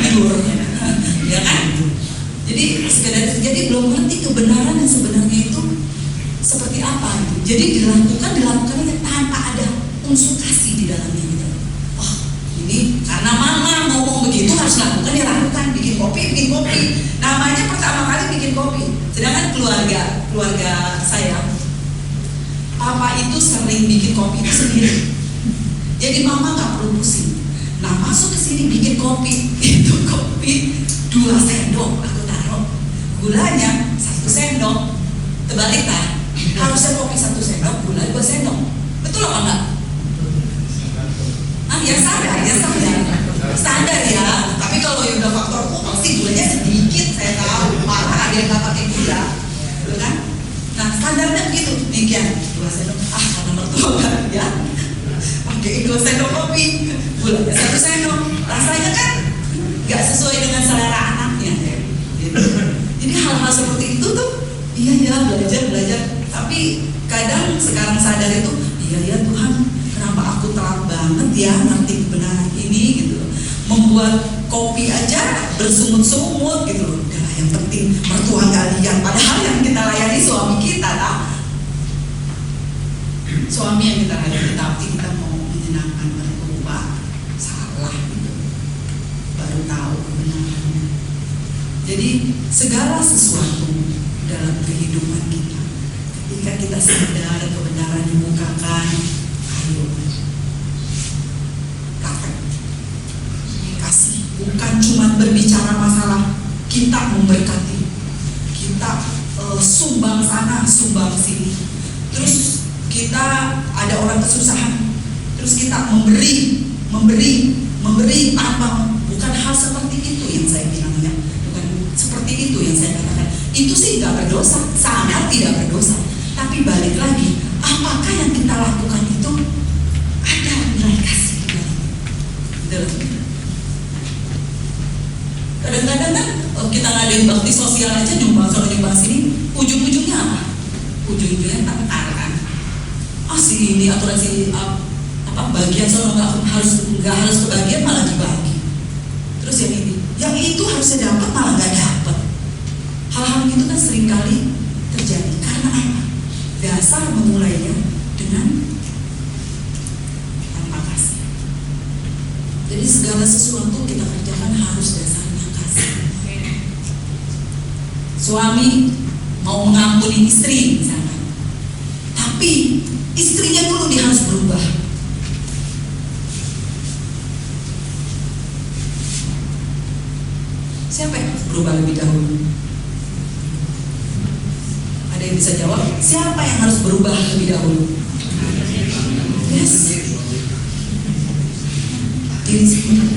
tidur, ya kan? Jadi belum ngerti kebenaran yang sebenarnya itu seperti apa gitu. Jadi dilakukannya tanpa ada unsur kasih di dalamnya gitu. Oh, ini karena mama ngomong begitu harus lakukan, ya lakukan. Bikin kopi. Namanya pertama kali bikin kopi. Sedangkan keluarga saya, papa itu sering bikin kopi itu sendiri. Jadi mama nggak perlu pusing. Nah masuk ke sini bikin kopi, itu kopi 2 sendok aku taruh, gulanya 1 sendok. Terbalik kan? Harusnya kopi 1 sendok, gula 2 sendok. Betul apa enggak? Ya standar ya. Tapi kalau yang udah faktor pasti gulanya sedikit, saya tahu. Malah ada yang nggak pakai gula, gitu kan? Nah standarnya begitu. Demikian 2 sendok. Karena mertua kan ya. Pakai 2 sendok kopi, gulanya 1 sendok. Rasanya kan nggak sesuai dengan selera anaknya. Gitu. Jadi hal-hal seperti itu tuh, iya ya belajar. Tapi kadang sekarang sadar itu, iya Tuhan, kenapa aku telat banget ya ngerti kebenaran ini gitu. Membuat kopi aja bersungut-sungut gitu loh. Udah yang penting mertua nggak lihat. Padahal yang kita layani suami kita, tak? Suami yang kita layani, tapi kita mau menyenangkan mertua, salah gitu. Baru tahu kebenarannya. Jadi segala sesuatu dalam kehidupan kita, ketika kita sadar kebenaran dibukakan, ayo kasih. Bukan cuma berbicara masalah kita memberkati, kita sumbang sana, sumbang sini. Terus kita ada orang kesusahan, terus kita memberi tanpa, bukan hal seperti itu yang saya bilang ya, bukan seperti itu yang saya katakan. Itu sih tidak berdosa, sangat tidak berdosa. Tapi balik lagi, apakah yang kita lakukan itu ada nilai kasih di dalamnya? Kadang-kadang kan kita ngadain bakti sosial aja, nyumbang soal nyumbang sini, ujung-ujungnya apa? Ujung-ujungnya tentara kan? Si ini aturan si bagian soal nggak harus kebagian malah dibagi. Terus yang itu harusnya dapat malah nggak dapat. Hal-hal itu kan seringkali terjadi karena apa? Dasar memulainya dengan tanpa kasih. Jadi segala sesuatu kita kerjakan harus dasarnya kasih. Suami mau mengampuni istri misalkan, tapi istrinya dulu dia harus berubah. Siapa yang harus berubah lebih dahulu? Ada yang bisa jawab? Siapa yang harus berubah lebih dahulu? Yes. Diri sendiri.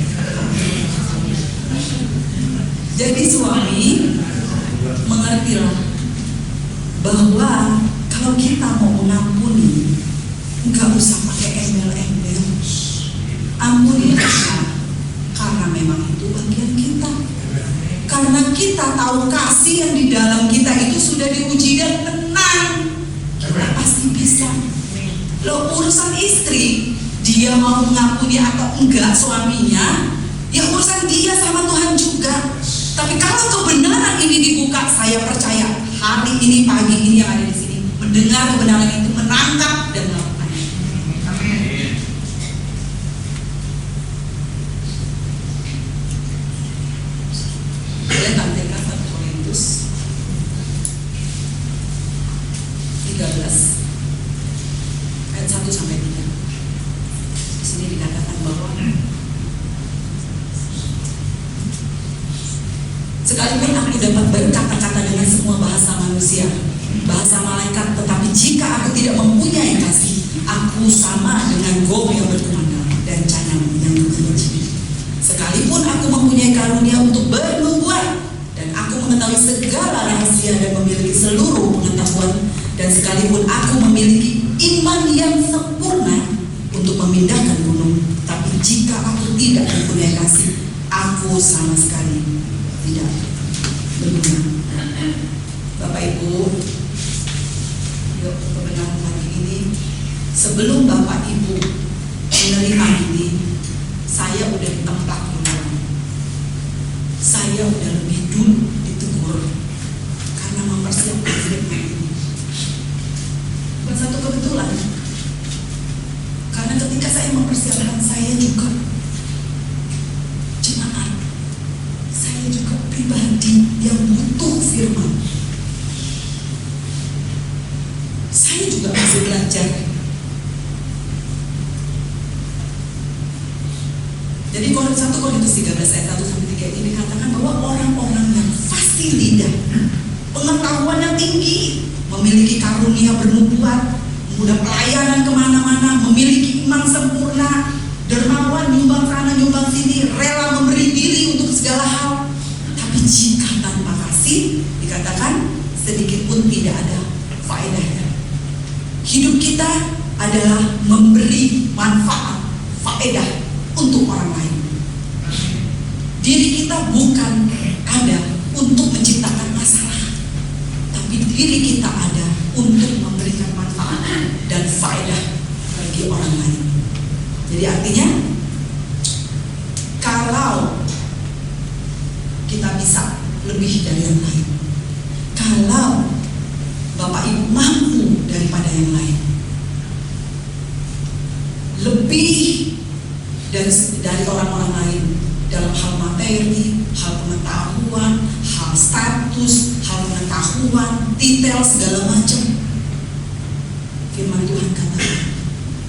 Jadi suami mengertilah bahwa kalau kita mau mengampuni, nggak usah pakai embel-embel. Ampuni karena memang itu bagian kita. Karena kita tahu kasih yang di dalam kita itu sudah diuji dan menang, kita pasti bisa. Loh, urusan istri, dia mau mengampuni atau enggak suaminya, ya urusan dia sama Tuhan juga. Tapi kalau kebenaran ini dibuka, saya percaya hari ini, pagi ini yang ada di sini mendengar kebenaran itu, menangkap dan melakukannya. Amin. Saya tampilkan 1 Korintus 13 ayat 1 sampai 3. Di sini dikatakan bahwa sekalipun aku dapat berkata-kata dengan semua bahasa manusia, bahasa malaikat, tetapi jika aku tidak mempunyai kasih, aku sama dengan gong yang berkumandang dan canang yang berkunci. Sekalipun aku mempunyai karunia untuk bernubuat, dan aku mengetahui segala rahasia dan memiliki seluruh pengetahuan, dan sekalipun aku memiliki iman yang sempurna untuk memindahkan gunung, tapi jika aku tidak mempunyai kasih, aku sama sekali tidak berguna. Bapak Ibu, yuk kebenaran pagi ini, sebelum Bapak Ibu menerima ini, saya udah ditempat duluan. Saya udah lebih dulu ditegur karena mempersiapkan firman ini. Bukan satu kebetulan, karena ketika saya mempersiapkan, saya juga jemaat, saya juga pribadi yang butuh firman. Saya juga masih belajar. Jadi 1 Korintus 13 ayat 1 sampai 3 ini dikatakan bahwa orang-orang yang fasih lidah, pengetahuan yang tinggi, memiliki karunia bernubuat, mudah pelayanan kemana-mana, memiliki iman sempurna, dermawan, nyumbang sana nyumbang sini, rela memberi diri untuk segala hal. Tapi jika tanpa kasih, dikatakan sedikit pun tidak ada faedahnya. Hidup kita adalah memberi manfaat, faedah untuk orang lain. Diri kita bukan ada untuk menciptakan masalah, tapi diri kita ada untuk memberikan manfaat dan faedah bagi orang lain. Jadi artinya, kalau kita bisa lebih dari yang lain, kalau Bapak Ibu mampu daripada yang lain, lebih dari orang-orang lain dalam hal materi, hal pengetahuan, hal status, hal pengetahuan, detail segala macam. Firman Tuhan katakan,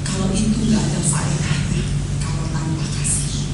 kalau itu nggak ada faedahnya, kalau tanpa kasih.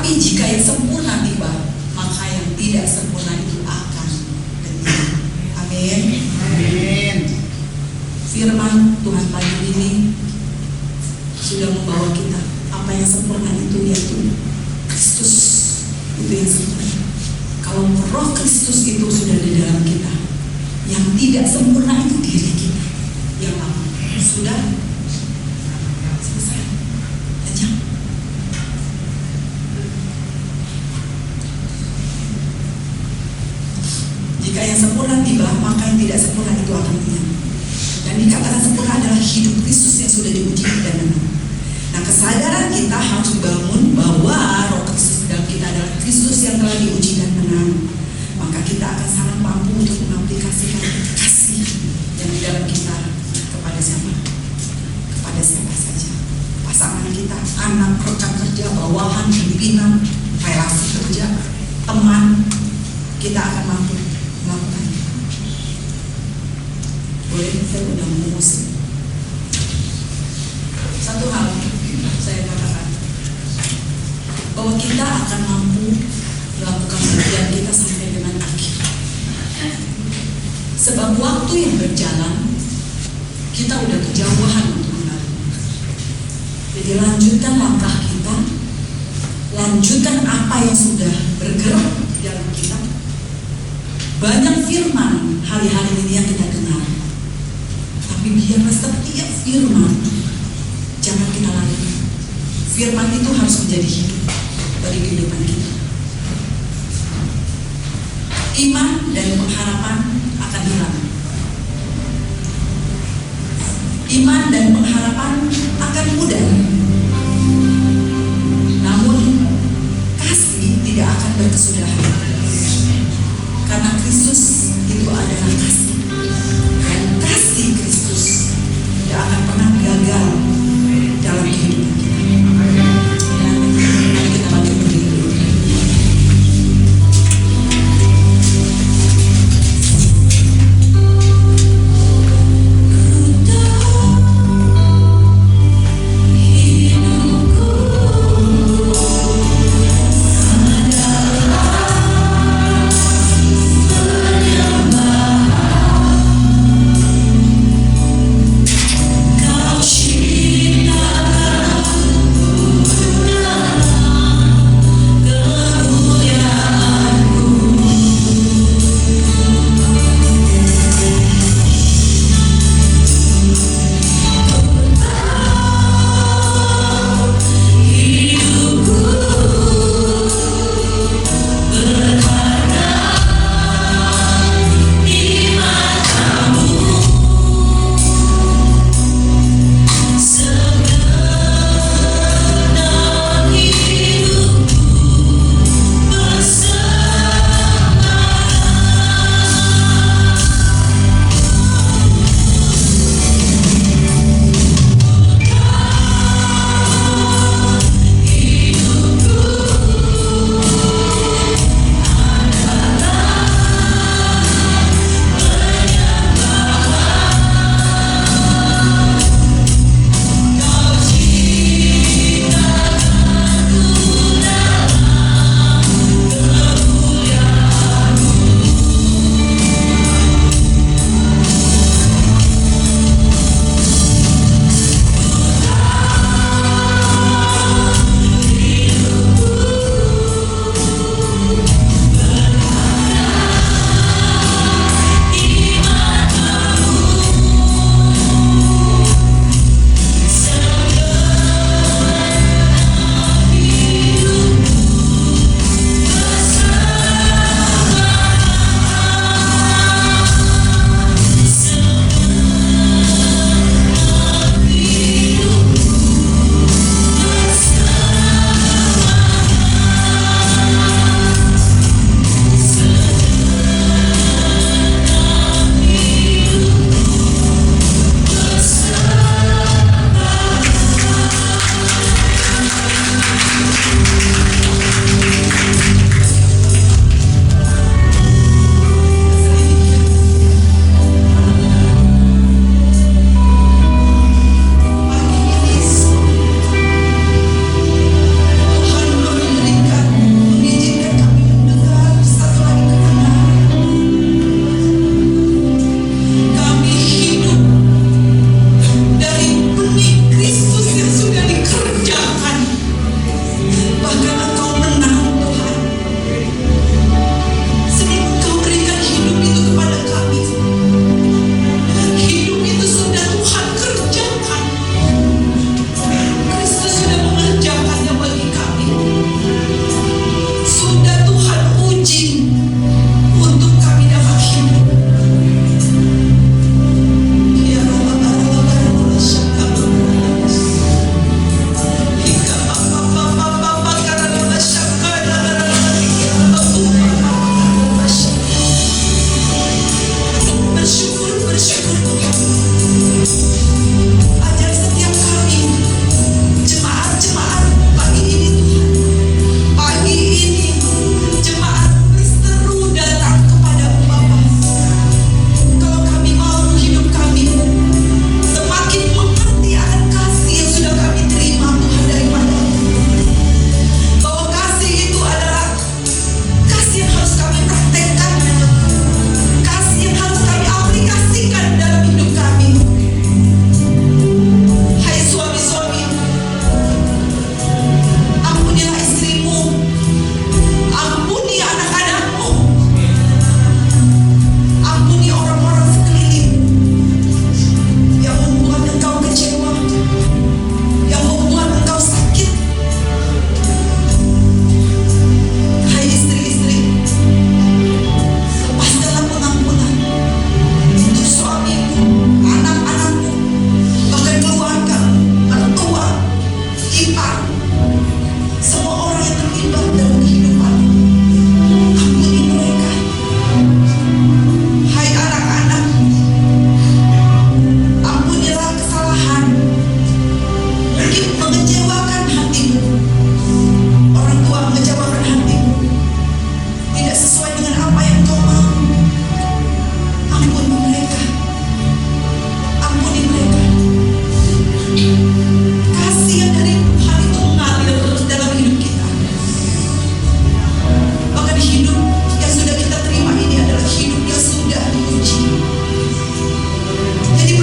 Tetapi jika yang sempurna tiba, maka yang tidak sempurna itu akan lenyap. Amin. Amin. Firman Tuhan pagi ini sudah membawa kita. Apa yang sempurna itu yaitu Kristus, itu yang sempurna. Kalau Roh Kristus itu sudah di dalam kita, yang tidak sempurna itu diri kita. Yang apa? Sudah selesai. Lenyap. Jika yang sempurna tiba, maka yang tidak sempurna itu akan lenyap. Dan dikatakan sempurna adalah hidup Kristus yang sudah diuji dan menang. Nah, kesadaran kita harus dibangun bahwa Roh Kristus dalam kita adalah Kristus yang telah diuji dan menang. Maka kita akan sangat mampu untuk mengaplikasikan kasih yang di dalam kita kepada siapa? Kepada siapa saja. Pasangan kita, anak, rekan kerja, bawahan, pimpinan, relasi kerja, teman, kita akan mampu melakukan. Boleh saya udah mengusir. Satu hal saya katakan bahwa kita akan mampu melakukan bagian kita sampai dengan akhir. Sebab waktu yang berjalan, kita udah kejauhan untuk mengalir. Jadi lanjutkan langkah kita, lanjutkan apa yang sudah bergerak di dalam kita. Banyak firman hari-hari ini yang kita dengar, tapi biarlah setiap firman jangan kita lari. Firman itu harus menjadi hidup bagi kehidupan kita. Iman dan pengharapan akan hilang. Iman dan pengharapan akan pudar. Namun kasih tidak akan berkesudahan. Karena Kristus itu adalah kasih. Dan kasih Kristus tidak akan pernah gagal dalam kehidupan kita. Dan mari kita bangkit berdiri. Hidupku adalah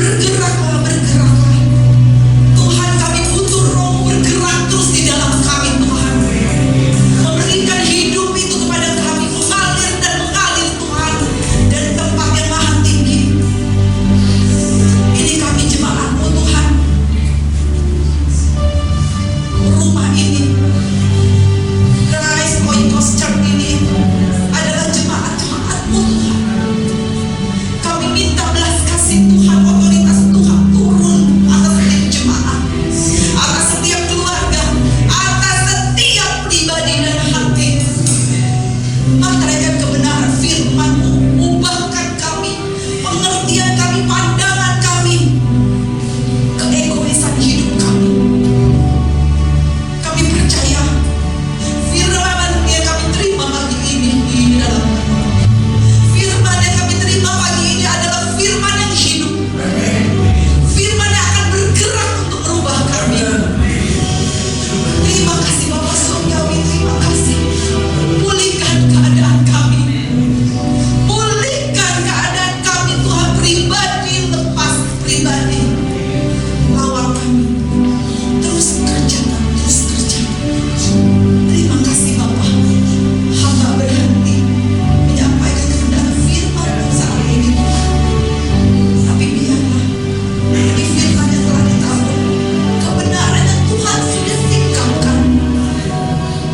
Bergeraklah, bergeraklah. Tuhan, kami butuh Roh-Mu bergerak terus di dalam kami, Tuhan. Memberikan hidup itu kepada kami, mengalir dan mengalir, Tuhan, dari tempat yang maha tinggi. Ini kami jemaat-Mu, Tuhan. Rumah ini, Christ Oikos Church ini adalah jemaat-jemaat-Mu, Tuhan. Kami minta belas kasih Tuhan, otoritas Tuhan turun atas setiap jemaat, atas setiap keluarga, atas setiap pribadi dan hati. Meteraikan kebenaran firman-Mu, ubahkan kami, pengertian kami, pandangan kami, keegoisan hidup kami. Kami percaya firman yang kami terima pagi ini di dalam firman yang kami terima pagi ini adalah firman yang hidup, firman yang akan bergerak untuk merubah kami. Terima kasih Bapa Surgawi, terima kasih. Pulihkan keadaan kami, pulihkan keadaan kami Tuhan, pribadi lepas pribadi. Lawan kami, terus kerja, terus kerja. Terima kasih Bapa. Hamba berhenti menyampaikan kebenaran firman saat ini, tapi biarlah di firman yang telah ditaruh, kebenaran yang Tuhan sudah singkapkan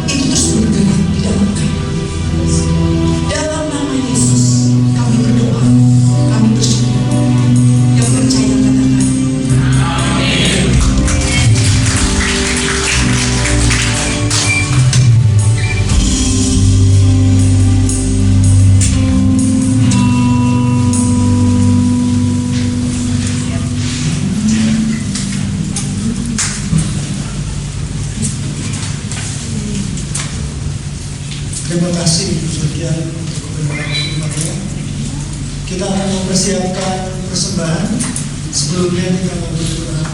itu terus bergerak di dalam kami. Dalam nama Yesus kami berdoa, kami bersyukur. Yang percaya katakan Terima kasih sekian untuk kebenaran firman-Nya. Kita akan mempersiapkan persembahan. Sebelumnya kita mau berdoa.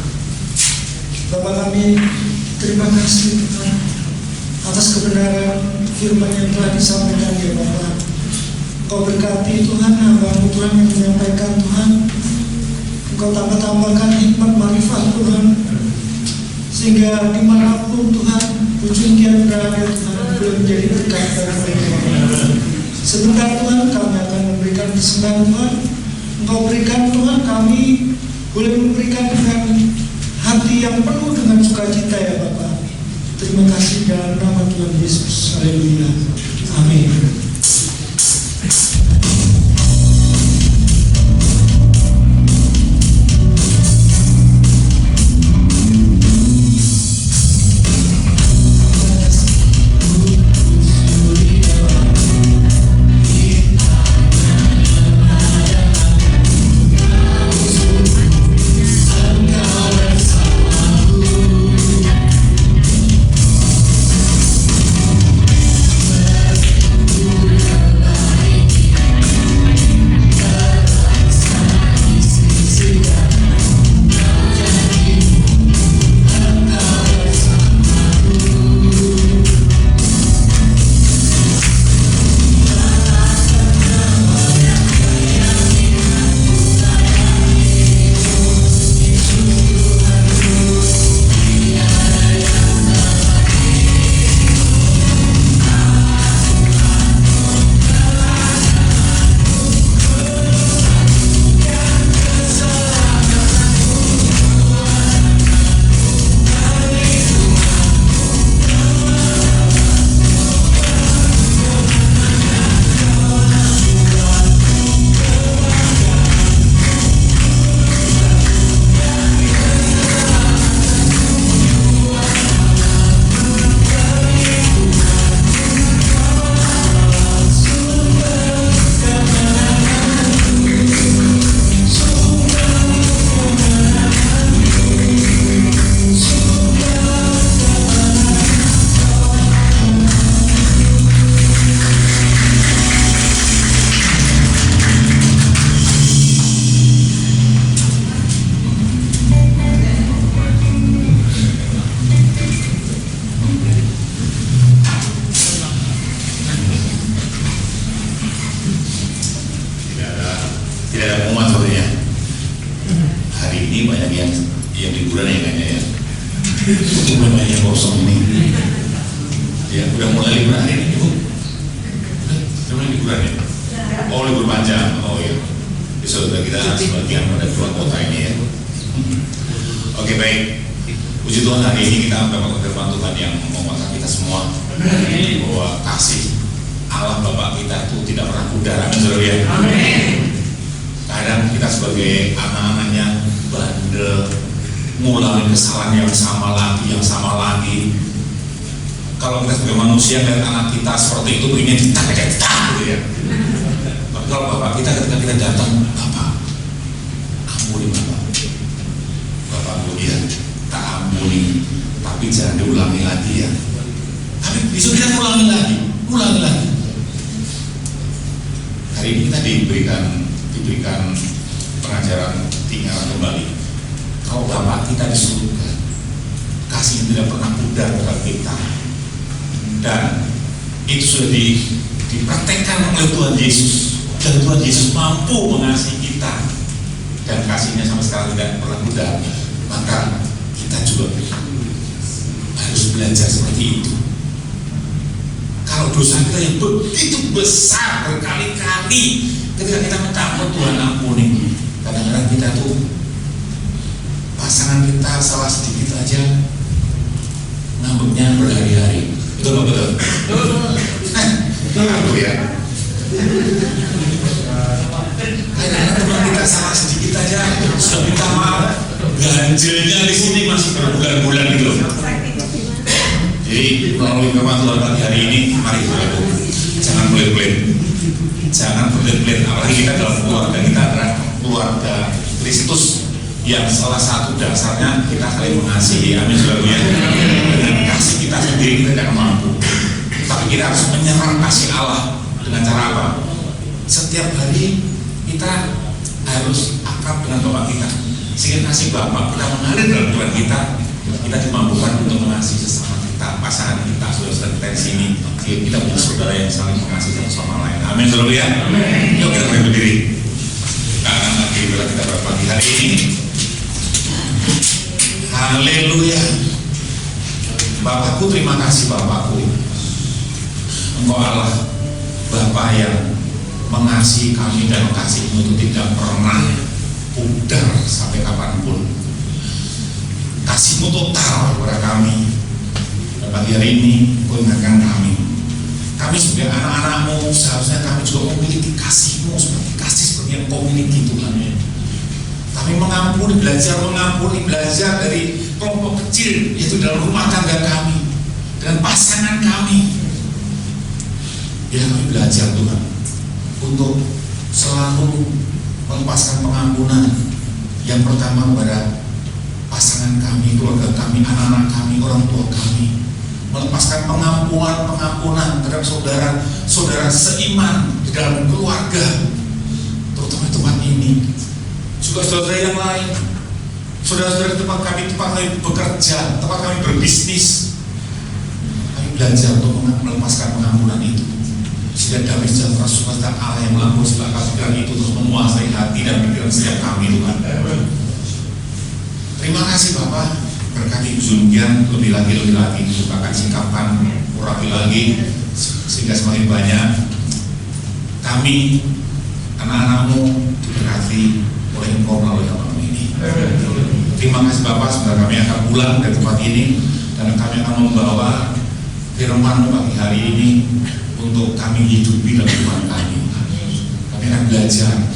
Bapa kami, terima kasih Tuhan atas kebenaran firman yang telah disampaikan ya Bapa. Engkau berkati Tuhan hamba-Mu Tuhan yang menyampaikan Tuhan. Engkau tambah-tambahkan hikmat marifat Tuhan, sehingga dimanapun Tuhan ujung kian berada Tuhan boleh menjadi berkat bagi mereka. Sebentar Tuhan kami akan memberikan persembahan Tuhan. Engkau berikan Tuhan, kami boleh memberikan dengan hati yang penuh dengan sukacita ya Bapa. Terima kasih dalam nama Tuhan Yesus. Haleluya. Amin. Ku hari ini banyak yang liburan ya kayaknya ya. Itu banyak yang kosong ini. Ya udah mulai liburan hari ini Bu. Udah mulai liburan ya. Oh libur panjang. Oh iya. Saudara kita sebagian pada keluar kota ini ya. Oke baik. Puji Tuhan hari ini kita mendapat firman Tuhan yang menguatkan kita semua bahwa kasih Allah Bapa kita itu tidak pernah pudar. Amin saudara ya. Kadang kita sebagai anak-anaknya bandel, ngulangi kesalahan yang sama lagi. Kalau kita sebagai manusia lihat anak kita seperti itu ingin ditarik gitu ya. Tapi kalau Bapak kita ketika kita datang, Bapak ampuni Bapak ampuni ya, tak ampuni, tapi jangan diulangi lagi ya. Tapi besok kita ulangi lagi. Hari ini kita diberikan pengajaran tinggal kembali. Kalau Bapak kita di surga, kasih tidak pernah pudar terhadap kita, dan itu sudah dipraktekkan oleh Tuhan Yesus, dan Tuhan Yesus mampu mengasihi kita, dan kasihnya sama sekali tidak pernah pudar. Maka kita juga harus belajar seperti itu. Kalau dosa kita yang begitu besar berkali-kali, ketika kita minta ampun Tuhan ampuni, kadang-kadang kita tuh pasangan kita salah sedikit aja ngambeknya berhari-hari. Betul? Betul ya. Kadang-kadang teman kita salah sedikit aja sudah minta maaf, ganjelnya di sini masih berbulan-bulan gitu. Jadi melalui firman Tuhan pagi hari ini, mari saudara, jangan pelit-pelit, apalagi kita dalam keluarga kita adalah keluarga Kristus yang salah satu dasarnya kita saling mengasihi. Amin saudara ya. Dengan kasih kita sendiri kita tidak mampu, tapi kita harus menyerang kasih Allah dengan cara apa? Setiap hari kita harus akrab dengan Bapak kita, sehingga kasih Bapak kita mengalir dalam Tuhan kita dimampukan untuk mengasihi sesama kita, pasangan kita, saudara-saudara kita di sini, sehingga kita punya saudara yang saling mengasihi satu sama lain. Amin saudara ya. Yuk kita mulai berdiri. Karena nanti bila kita berpagi hari ini. Haleluya. Bapakku, terima kasih Bapakku. Engkau Allah Bapa yang mengasihi kami, dan kasih-Mu itu tidak pernah pudar sampai kapanpun. Kasih-Mu total kepada kami. Dan pagi hari ini Kau ingatkan kami sebagai anak-anak-Mu, seharusnya kami juga memiliki kasih-Mu seperti yang Kau miliki Tuhan. Kami belajar dari kelompok kecil, yaitu dalam rumah tangga kami, dengan pasangan kami. Ya, kami belajar Tuhan untuk selalu melepaskan pengampunan. Yang pertama kepada pasangan kami, keluarga kami, anak-anak kami, orang tua kami. Melepaskan pengampunan terhadap saudara seiman di dalam keluarga, terutama di tempat ini. Juga saudara yang lain, saudara-saudara di tempat kami bekerja, tempat kami berbisnis. Kami belajar untuk melepaskan pengampunan itu, sehingga damai sejahtera sukacita Allah yang melampaui segala kasihan itu terus menguasai hati dan pikiran setiap kami Tuhan. Terima kasih Bapak, berkati demikian lebih lagi bukakan singkapan, urapi lagi sehingga semakin banyak kami anak-anak-Mu diberkati oleh Engkau melalui kami ini. Terima kasih Bapak, sebentar kami akan pulang dari tempat ini dan kami akan membawa firman pagi hari ini untuk kami hidupi dalam kehidupan kami. Kami akan belajar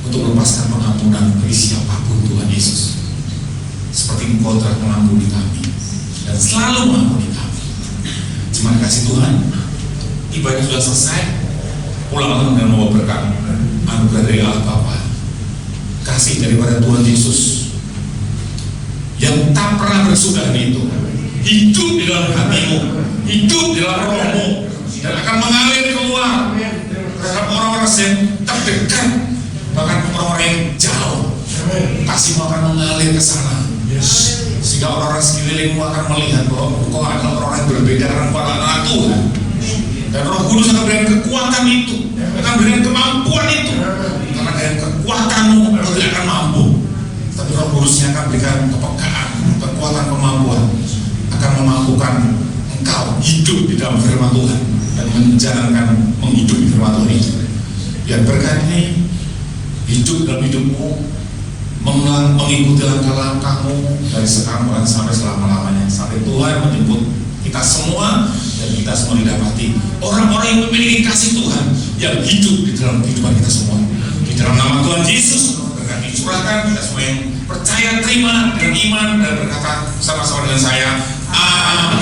untuk melepaskan pengampunan bagi siapapun Tuhan Yesus, seperti Engkau telah mengampuni kami dan selalu mengampuni kami. Terima kasih Tuhan, ibadah sudah selesai. Pulang dengan membawa berkat anugerah dari Allah Bapa, kasih daripada Tuhan Yesus yang tak pernah bersudah itu hidup di dalam hatimu, hidup di dalam rohmu, dan akan mengalir keluar terhadap orang-orang yang terdekat, bahkan orang-orang yang jauh. Kasih-Mu akan mengalir ke sana, sehingga orang-orang sekelilingmu akan melihat bahwa Engkau adalah orang yang berbeda dengan para anak Tuhan. Dan Roh Kudus akan berikan kekuatan itu, akan berikan kemampuan itu, karena dengan kekuatan-Mu Engkau tidak akan mampu. Kudusnya akan berikan kepekaan, kekuatan, kemampuan, akan memampukan engkau hidup di dalam firman Tuhan dan menjalankan menghidupi firman Tuhan itu. Biar berkat ini hidup dalam hidupmu, mengikuti langkah-langkahmu dari sekarang dan sampai selama-lamanya, sampai Tuhan menjemput kita semua dan kita semua didapati orang-orang yang memiliki kasih Tuhan yang hidup di dalam kehidupan kita semua. Di dalam nama Tuhan Yesus berkat dicurahkan, kita semua yang percaya terima dengan iman dan berkata sama-sama dengan saya, amin.